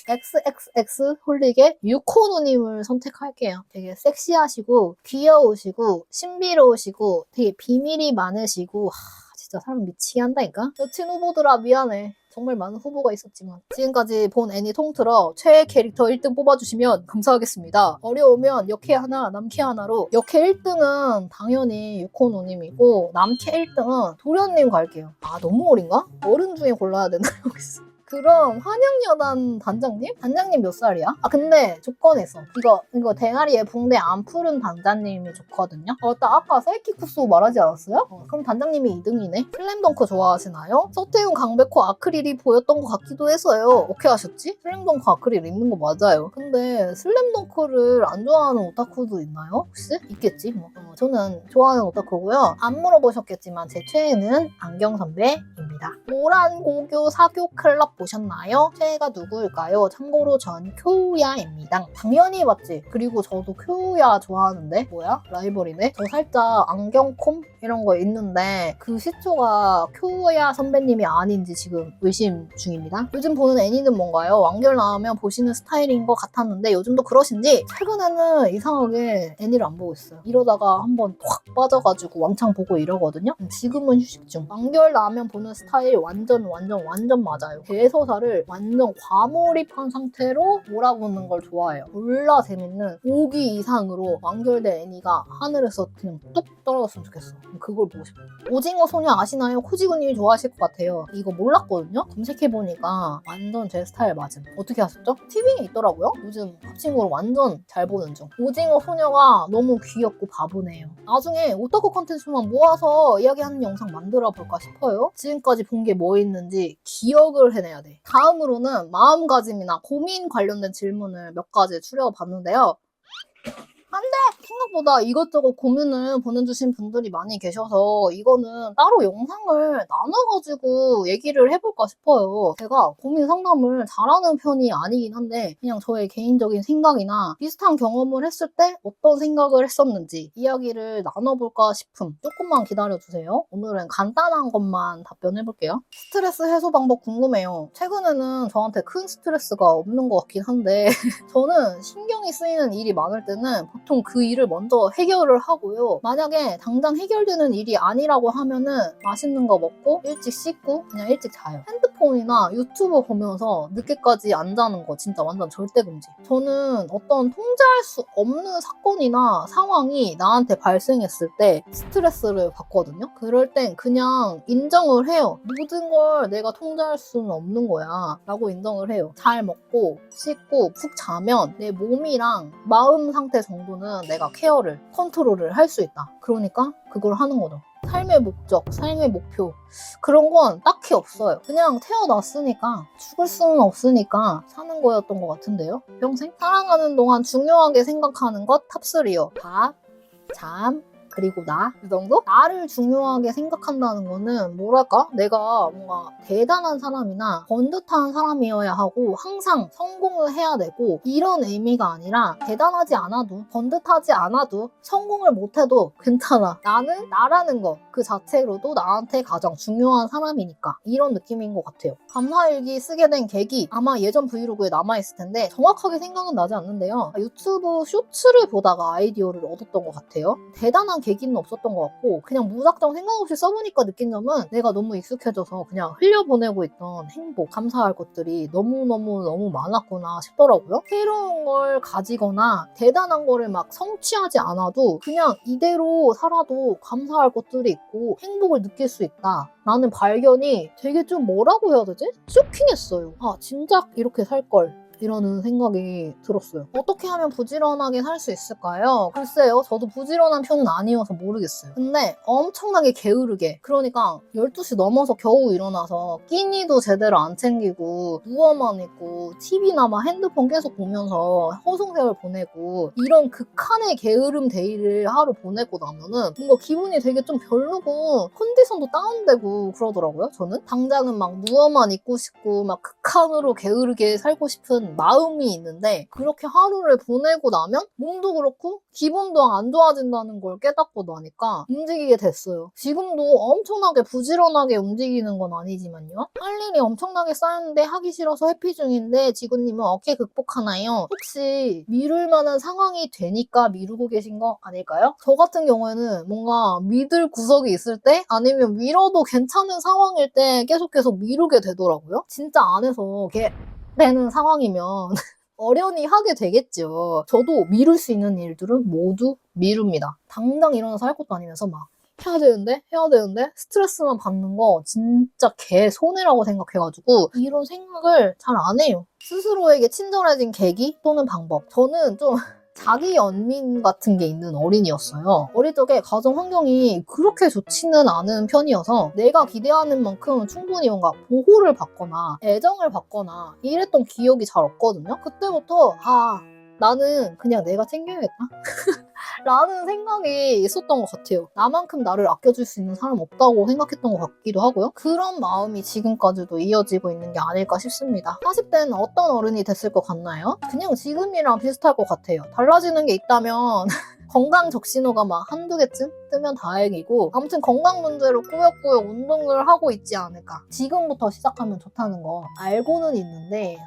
XXX 홀릭의 유코누님을 선택할게요. 되게 섹시하시고 귀여우시고 신비로우시고 되게 비밀이 많으시고 진짜 사람 미치게 한다니까? 여친 후보들아 미안해. 정말 많은 후보가 있었지만 지금까지 본 애니 통틀어 최애 캐릭터 1등 뽑아주시면 감사하겠습니다. 어려우면 역캐 하나, 남캐 하나로 역캐 1등은 당연히 유코노님이고 남캐 1등은 도련님 갈게요. 아 너무 어린가? 어른 중에 골라야 되나 혹시? 그럼 한양여단 단장님? 단장님 몇 살이야? 아 근데 조건이 있어. 이거 대가리에 붕대 안 푸른 단장님이 좋거든요. 맞다, 아까 사이키쿠스 말하지 않았어요? 그럼 단장님이 2등이네. 슬램덩크 좋아하시나요? 서태웅, 강백호, 아크릴이 보였던 것 같기도 해서요. 오케이 하셨지? 슬램덩크 아크릴 있는 거 맞아요. 근데 슬램덩크를 안 좋아하는 오타쿠도 있나요? 혹시? 있겠지 뭐. 저는 좋아하는 오타쿠고요. 안 물어보셨겠지만 제 최애는 안경 선배입니다. 모란 고교 사교 클럽 보셨나요? 최애가 누구일까요? 참고로 전 쿄우야입니다. 당연히 봤지. 그리고 저도 쿄우야 좋아하는데 뭐야? 라이벌이네? 저 살짝 안경콤? 이런 거 있는데 그 시초가 쿄우야 선배님이 아닌지 지금 의심 중입니다. 요즘 보는 애니는 뭔가요? 완결 나오면 보시는 스타일인 것 같았는데 요즘도 그러신지 최근에는 이상하게 애니를 안 보고 있어요. 이러다가 한번 확 빠져가지고 왕창 보고 이러거든요. 지금은 휴식 중. 완결 나오면 보는 스타일 완전 맞아요. 대서사를 완전 과몰입한 상태로 몰아보는 걸 좋아해요. 졸라 재밌는 5기 이상으로 완결된 애니가 하늘에서 그냥 뚝 떨어졌으면 좋겠어. 그걸 보고 싶어. 오징어 소녀 아시나요? 코지구님이 좋아하실 것 같아요. 이거 몰랐거든요? 검색해보니까 완전 제 스타일 맞음. 어떻게 하셨죠? TV에 있더라고요? 요즘 합친구로 완전 잘 보는 중. 오징어 소녀가 너무 귀엽고 바보네요. 나중에 오타쿠 컨텐츠만 모아서 이야기하는 영상 만들어 볼까 싶어요. 지금까지 본 게 뭐 있는지 기억을 해내야 돼. 다음으로는 마음가짐이나 고민 관련된 질문을 몇 가지 추려봤는데요. 생각보다 이것저것 고민을 보내주신 분들이 많이 계셔서 이거는 따로 영상을 나눠가지고 얘기를 해볼까 싶어요. 제가 고민 상담을 잘하는 편이 아니긴 한데 그냥 저의 개인적인 생각이나 비슷한 경험을 했을 때 어떤 생각을 했었는지 이야기를 나눠볼까 싶음. 조금만 기다려주세요. 오늘은 간단한 것만 답변해볼게요. 스트레스 해소 방법 궁금해요. 최근에는 저한테 큰 스트레스가 없는 것 같긴 한데 저는 신경이 쓰이는 일이 많을 때는 보통 그 일을 일을 먼저 해결을 하고요. 만약에 당장 해결되는 일이 아니라고 하면은 맛있는 거 먹고 일찍 씻고 그냥 일찍 자요. 핸드폰이나 유튜브 보면서 늦게까지 안 자는 거 진짜 완전 절대 금지. 저는 어떤 통제할 수 없는 사건이나 상황이 나한테 발생했을 때 스트레스를 받거든요. 그럴 땐 그냥 인정을 해요. 모든 걸 내가 통제할 수는 없는 거야 라고 인정을 해요. 잘 먹고 씻고 푹 자면 내 몸이랑 마음 상태 정도는 내가 케어를 컨트롤을 할 수 있다. 그러니까 그걸 하는 거죠. 삶의 목적, 삶의 목표 그런 건 딱히 없어요. 그냥 태어났으니까 죽을 수는 없으니까 사는 거였던 것 같은데요. 평생 살아가는 동안 중요하게 생각하는 것 탑3요. 밥, 잠, 그리고 나, 이 정도? 나를 중요하게 생각한다는 거는 뭐랄까? 내가 뭔가 대단한 사람이나 번듯한 사람이어야 하고 항상 성공을 해야 되고 이런 의미가 아니라 대단하지 않아도 번듯하지 않아도 성공을 못해도 괜찮아. 나는 나라는 거 그 자체로도 나한테 가장 중요한 사람이니까 이런 느낌인 것 같아요. 감사일기 쓰게 된 계기 아마 예전 브이로그에 남아있을 텐데 정확하게 생각은 나지 않는데요. 유튜브 쇼츠를 보다가 아이디어를 얻었던 것 같아요. 대단한 계기는 없었던 것 같고 그냥 무작정 생각 없이 써보니까 느낀 점은 내가 너무 익숙해져서 그냥 흘려보내고 있던 행복, 감사할 것들이 너무 많았구나 싶더라고요. 새로운 걸 가지거나 대단한 거를 막 성취하지 않아도 그냥 이대로 살아도 감사할 것들이 있고 행복을 느낄 수 있다. 라는 발견이 되게 좀 뭐라고 해야 되지? 쇼킹했어요. 아, 진작 이렇게 살걸. 이라는 생각이 들었어요. 어떻게 하면 부지런하게 살 수 있을까요? 글쎄요. 저도 부지런한 편은 아니어서 모르겠어요. 근데 엄청나게 게으르게 그러니까 12시 넘어서 겨우 일어나서 끼니도 제대로 안 챙기고 누워만 있고 TV나 막 핸드폰 계속 보면서 허송세월 보내고 이런 극한의 게으름 데이를 하루 보내고 나면은 뭔가 기분이 되게 좀 별로고 컨디션도 다운되고 그러더라고요. 저는 당장은 막 누워만 있고 싶고 막 극한으로 게으르게 살고 싶은 마음이 있는데 그렇게 하루를 보내고 나면 몸도 그렇고 기분도 안 좋아진다는 걸 깨닫고 나니까 움직이게 됐어요. 지금도 엄청나게 부지런하게 움직이는 건 아니지만요. 할 일이 엄청나게 쌓였는데 하기 싫어서 회피 중인데 지구님은 어떻게 극복하나요? 혹시 미룰 만한 상황이 되니까 미루고 계신 거 아닐까요? 저 같은 경우에는 뭔가 믿을 구석이 있을 때 아니면 미뤄도 괜찮은 상황일 때 계속 미루게 되더라고요. 진짜 안에서 되는 상황이면 어련히 하게 되겠죠. 저도 미룰 수 있는 일들은 모두 미룹니다. 당장 일어나서 할 것도 아니면서 막 해야 되는데 스트레스만 받는 거 진짜 개 손해라고 생각해가지고 이런 생각을 잘 안 해요. 스스로에게 친절해진 계기 또는 방법. 저는 좀 자기 연민 같은 게 있는 어린이였어요. 어릴 적에 가정 환경이 그렇게 좋지는 않은 편이어서 내가 기대하는 만큼 충분히 뭔가 보호를 받거나 애정을 받거나 이랬던 기억이 잘 없거든요. 그때부터 나는 그냥 내가 챙겨야겠다 라는 생각이 있었던 것 같아요. 나만큼 나를 아껴줄 수 있는 사람 없다고 생각했던 것 같기도 하고요. 그런 마음이 지금까지도 이어지고 있는 게 아닐까 싶습니다. 40대는 어떤 어른이 됐을 것 같나요? 그냥 지금이랑 비슷할 것 같아요. 달라지는 게 있다면 건강 적신호가 막 한두 개쯤 뜨면 다행이고 아무튼 건강 문제로 꾸역꾸역 운동을 하고 있지 않을까. 지금부터 시작하면 좋다는 거 알고는 있는데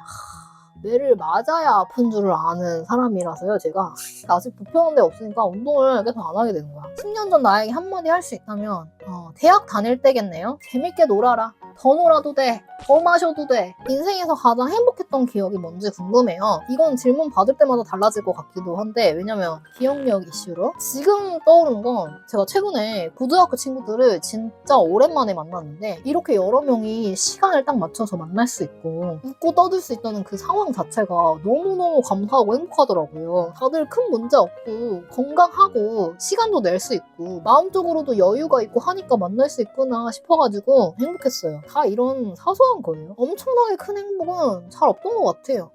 뇌를 맞아야 아픈 줄을 아는 사람이라서요. 제가 아직 불편한 데 없으니까 운동을 계속 안 하게 되는 거야. 10년 전 나에게 한마디 할 수 있다면 대학 다닐 때겠네요. 재밌게 놀아라. 더 놀아도 돼. 더 마셔도 돼. 인생에서 가장 행복했던 기억이 뭔지 궁금해요. 이건 질문 받을 때마다 달라질 것 같기도 한데 왜냐면 기억력 이슈로 지금 떠오른 건 제가 최근에 고등학교 친구들을 진짜 오랜만에 만났는데 이렇게 여러 명이 시간을 딱 맞춰서 만날 수 있고 웃고 떠들 수 있다는 그 상황 자체가 너무너무 감사하고 행복하더라고요. 다들 큰 문제 없고 건강하고 시간도 낼 수 있고 마음적으로도 여유가 있고 하니까 만날 수 있구나 싶어가지고 행복했어요. 다 이런 사소한 거예요. 엄청나게 큰 행복은 잘 없던 것 같아요.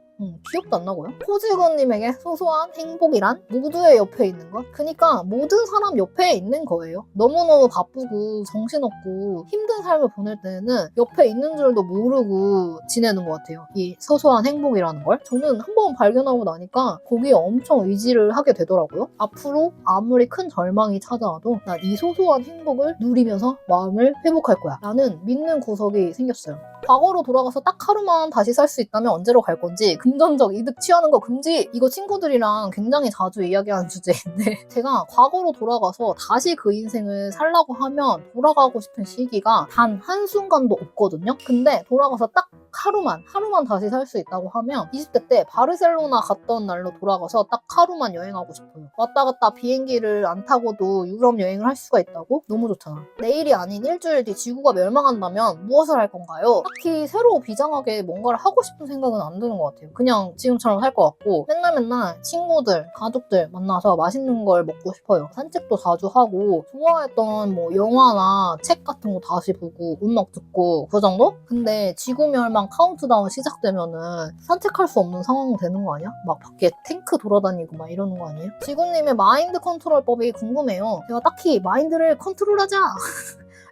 기억도 안 나고요. 코지건님에게 소소한 행복이란 모두의 옆에 있는 것. 그러니까 모든 사람 옆에 있는 거예요. 너무너무 바쁘고 정신없고 힘든 삶을 보낼 때는 옆에 있는 줄도 모르고 지내는 것 같아요. 이 소소한 행복이라는 걸. 저는 한번 발견하고 나니까 거기에 엄청 의지를 하게 되더라고요. 앞으로 아무리 큰 절망이 찾아와도 난 이 소소한 행복을 누리면서 마음을 회복할 거야. 라는 믿는 구석이 생겼어요. 과거로 돌아가서 딱 하루만 다시 살 수 있다면 언제로 갈 건지, 금전적 이득 취하는 거 금지. 이거 친구들이랑 굉장히 자주 이야기하는 주제인데 제가 과거로 돌아가서 다시 그 인생을 살라고 하면 돌아가고 싶은 시기가 단 한순간도 없거든요. 근데 돌아가서 딱 하루만 다시 살 수 있다고 하면 20대 때 바르셀로나 갔던 날로 돌아가서 딱 하루만 여행하고 싶어요. 왔다 갔다 비행기를 안 타고도 유럽 여행을 할 수가 있다고? 너무 좋잖아. 내일이 아닌 일주일 뒤 지구가 멸망한다면 무엇을 할 건가요? 딱히 새로 비장하게 뭔가를 하고 싶은 생각은 안 드는 것 같아요. 그냥 지금처럼 살 것 같고 맨날 친구들, 가족들 만나서 맛있는 걸 먹고 싶어요. 산책도 자주 하고 좋아했던 뭐 영화나 책 같은 거 다시 보고 음악 듣고 그 정도? 근데 지구 멸망 카운트다운 시작되면은 산책할 수 없는 상황 되는 거 아니야? 막 밖에 탱크 돌아다니고 막 이러는 거 아니에요? 지구님의 마인드 컨트롤법이 궁금해요. 제가 딱히 마인드를 컨트롤하자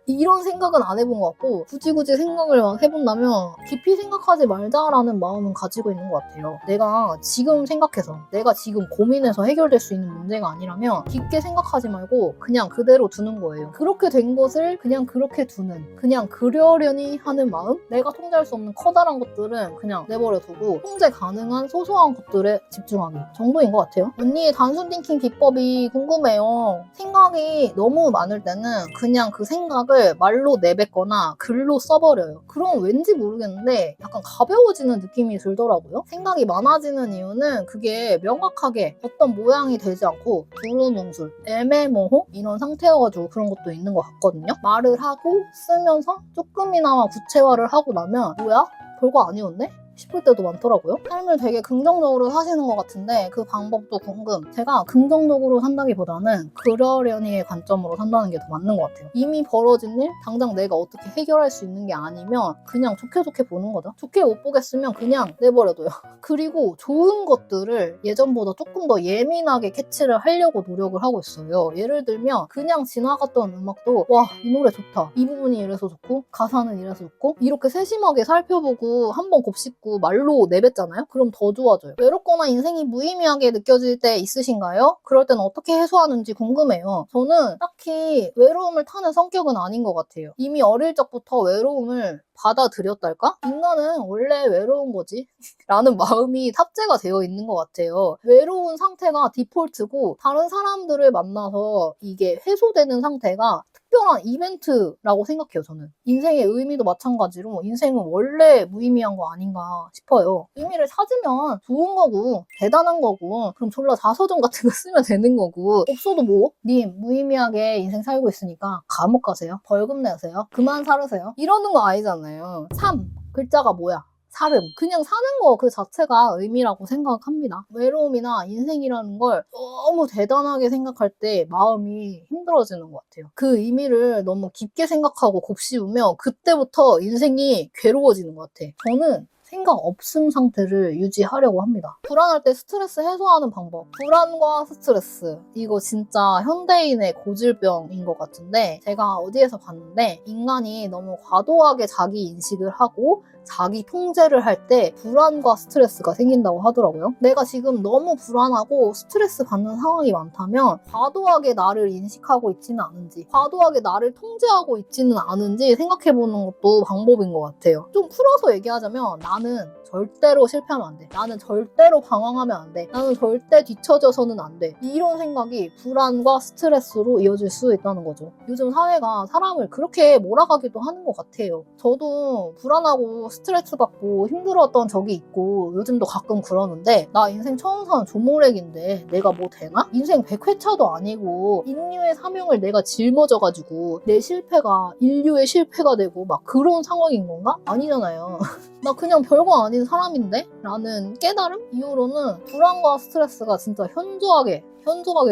이런 생각은 안 해본 것 같고 굳이 생각을 막 해본다면 깊이 생각하지 말자라는 마음은 가지고 있는 것 같아요. 내가 지금 생각해서 내가 지금 고민해서 해결될 수 있는 문제가 아니라면 깊게 생각하지 말고 그냥 그대로 두는 거예요. 그렇게 된 것을 그냥 그렇게 두는, 그냥 그러려니 하는 마음? 내가 통제할 수 없는 커다란 것들은 그냥 내버려 두고 통제 가능한 소소한 것들에 집중하기 정도인 것 같아요. 언니의 단순 띵킹 비법이 궁금해요. 생각이 너무 많을 때는 그냥 그 생각을 말로 내뱉거나 글로 써버려요. 그럼 왠지 모르겠는데 약간 가벼워지는 느낌이 들더라고요. 생각이 많아지는 이유는 그게 명확하게 어떤 모양이 되지 않고 두루뭉술, 애매모호 이런 상태여가지고 그런 것도 있는 것 같거든요. 말을 하고 쓰면서 조금이나마 구체화를 하고 나면 뭐야? 별거 아니었네? 싶을 때도 많더라고요. 삶을 되게 긍정적으로 사시는 것 같은데 그 방법도 궁금. 제가 긍정적으로 산다기보다는 그러려니의 관점으로 산다는 게 더 맞는 것 같아요. 이미 벌어진 일 당장 내가 어떻게 해결할 수 있는 게 아니면 그냥 좋게 보는 거죠. 좋게 못 보겠으면 그냥 내버려둬요. 그리고 좋은 것들을 예전보다 조금 더 예민하게 캐치를 하려고 노력을 하고 있어요. 예를 들면 그냥 지나갔던 음악도 와, 이 노래 좋다. 이 부분이 이래서 좋고 가사는 이래서 좋고 이렇게 세심하게 살펴보고 한번 곱씹고 말로 내뱉잖아요? 그럼 더 좋아져요. 외롭거나 인생이 무의미하게 느껴질 때 있으신가요? 그럴 때는 어떻게 해소하는지 궁금해요. 저는 딱히 외로움을 타는 성격은 아닌 것 같아요. 이미 어릴 적부터 외로움을 받아들였달까? 인간은 원래 외로운 거지? 라는 마음이 탑재가 되어 있는 것 같아요. 외로운 상태가 디폴트고 다른 사람들을 만나서 이게 해소되는 상태가 특별한 이벤트라고 생각해요, 저는. 인생의 의미도 마찬가지로 인생은 원래 무의미한 거 아닌가 싶어요. 의미를 찾으면 좋은 거고 대단한 거고 그럼 졸라 자서전 같은 거 쓰면 되는 거고 없어도 뭐? 님 무의미하게 인생 살고 있으니까 감옥 가세요. 벌금 내세요. 그만 살으세요. 이러는 거 아니잖아요. 삶 글자가 뭐야? 삶. 그냥 사는 거 그 자체가 의미라고 생각합니다. 외로움이나 인생이라는 걸 너무 대단하게 생각할 때 마음이 힘들어지는 것 같아요. 그 의미를 너무 깊게 생각하고 곱씹으면 그때부터 인생이 괴로워지는 것 같아. 저는 생각 없음 상태를 유지하려고 합니다. 불안할 때 스트레스 해소하는 방법. 불안과 스트레스. 이거 진짜 현대인의 고질병인 것 같은데 제가 어디에서 봤는데 인간이 너무 과도하게 자기 인식을 하고 자기 통제를 할 때 불안과 스트레스가 생긴다고 하더라고요. 내가 지금 너무 불안하고 스트레스 받는 상황이 많다면 과도하게 나를 인식하고 있지는 않은지 과도하게 나를 통제하고 있지는 않은지 생각해보는 것도 방법인 것 같아요. 좀 풀어서 얘기하자면 나는 절대로 실패하면 안 돼. 나는 절대로 방황하면 안 돼. 나는 절대 뒤처져서는 안 돼. 이런 생각이 불안과 스트레스로 이어질 수 있다는 거죠. 요즘 사회가 사람을 그렇게 몰아가기도 하는 것 같아요. 저도 불안하고 스트레스 받고 힘들었던 적이 있고 요즘도 가끔 그러는데 나 인생 처음 사는 조모렉인데 내가 뭐 되나? 인생 100회차도 아니고 인류의 사명을 내가 짊어져가지고 내 실패가 인류의 실패가 되고 막 그런 상황인 건가? 아니잖아요. 나 그냥 별거 아닌 사람인데? 라는 깨달음 이후로는 불안과 스트레스가 진짜 현저하게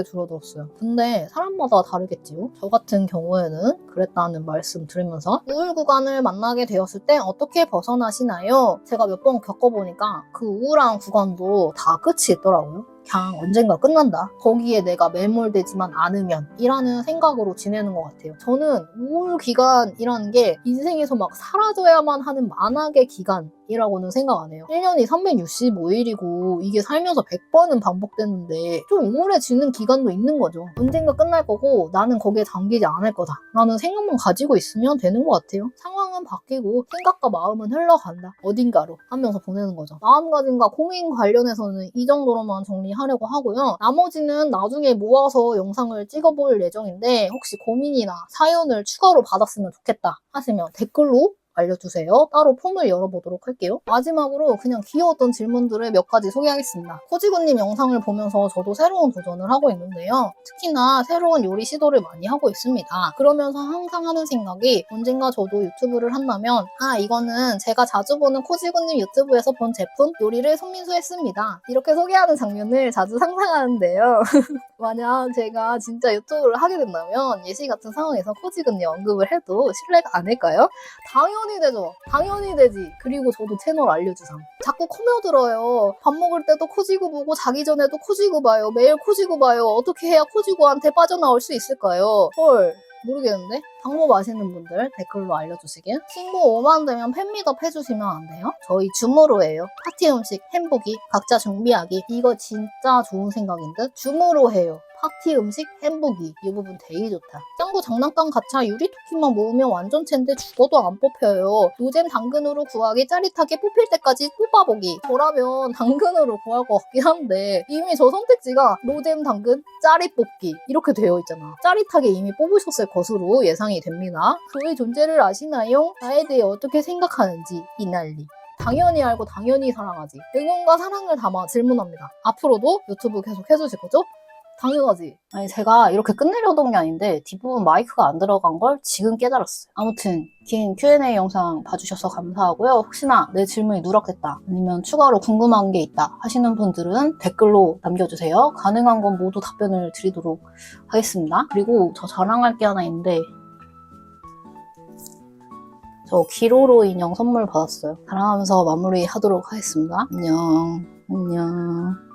줄어들었어요. 근데 사람마다 다르겠지요? 저 같은 경우에는 그랬다는 말씀 드리면서 우울 구간을 만나게 되었을 때 어떻게 벗어나시나요? 제가 몇 번 겪어보니까 그 우울한 구간도 다 끝이 있더라고요. 그냥 언젠가 끝난다. 거기에 내가 매몰되지만 않으면 이라는 생각으로 지내는 것 같아요. 저는 우울 기간이라는 게 인생에서 막 사라져야만 하는 만악의 기간이라고 이라고는 생각 안 해요. 1년이 365일이고 이게 살면서 100번은 반복되는데 좀 우울해지는 기간도 있는 거죠. 언젠가 끝날 거고 나는 거기에 잠기지 않을 거다 라는 생각만 가지고 있으면 되는 것 같아요. 상황은 바뀌고 생각과 마음은 흘러간다. 어딘가로 하면서 보내는 거죠. 마음가짐과 고민 관련해서는 이 정도로만 정리하려고 하고요. 나머지는 나중에 모아서 영상을 찍어볼 예정인데 혹시 고민이나 사연을 추가로 받았으면 좋겠다 하시면 댓글로 알려주세요. 따로 폼을 열어보도록 할게요. 마지막으로 그냥 귀여웠던 질문들을 몇 가지 소개하겠습니다. 코지구님 영상을 보면서 저도 새로운 도전을 하고 있는데요. 특히나 새로운 요리 시도를 많이 하고 있습니다. 그러면서 항상 하는 생각이 언젠가 저도 유튜브를 한다면 이거는 제가 자주 보는 코지구님 유튜브에서 본 제품 요리를 손민수했습니다. 이렇게 소개하는 장면을 자주 상상하는데요. 만약 제가 진짜 유튜브를 하게 된다면 예시 같은 상황에서 코지구님 언급을 해도 실례가 아닐까요? 당연히 되죠. 당연히 되지. 그리고 저도 채널 알려주삼. 자꾸 코며들어요. 밥 먹을 때도 코지구 보고 자기 전에도 코지구 봐요. 매일 코지구 봐요. 어떻게 해야 코지구한테 빠져나올 수 있을까요? 헐. 모르겠는데? 방법 아시는 분들 댓글로 알려주시길. 친구 5만 되면 팬미업 해주시면 안 돼요? 저희 줌으로 해요. 파티 음식, 햄버기, 각자 준비하기. 이거 진짜 좋은 생각인 듯? 줌으로 해요. 파티 음식, 햄버기. 이 부분 되게 좋다. 짱구 장난감 가차 유리토끼만 모으면 완전체인데 죽어도 안 뽑혀요. 노잼 당근으로 구하기 짜릿하게 뽑힐 때까지 뽑아보기. 저라면 당근으로 구할 것 같긴 한데 이미 저 선택지가 노잼 당근 짜릿 뽑기 이렇게 되어 있잖아. 짜릿하게 이미 뽑으셨을 것으로 예상이 됩니다. 저의 존재를 아시나요? 나에 대해 어떻게 생각하는지 이 난리. 당연히 알고 당연히 사랑하지. 응원과 사랑을 담아 질문합니다. 앞으로도 유튜브 계속 해주실 거죠? 당연하지. 아니 제가 이렇게 끝내려던 게 아닌데 뒷부분 마이크가 안 들어간 걸 지금 깨달았어요. 아무튼 긴 Q&A 영상 봐주셔서 감사하고요. 혹시나 내 질문이 누락됐다 아니면 추가로 궁금한 게 있다 하시는 분들은 댓글로 남겨주세요. 가능한 건 모두 답변을 드리도록 하겠습니다. 그리고 저 자랑할 게 하나 있는데 저 기로로 인형 선물 받았어요. 자랑하면서 마무리하도록 하겠습니다. 안녕.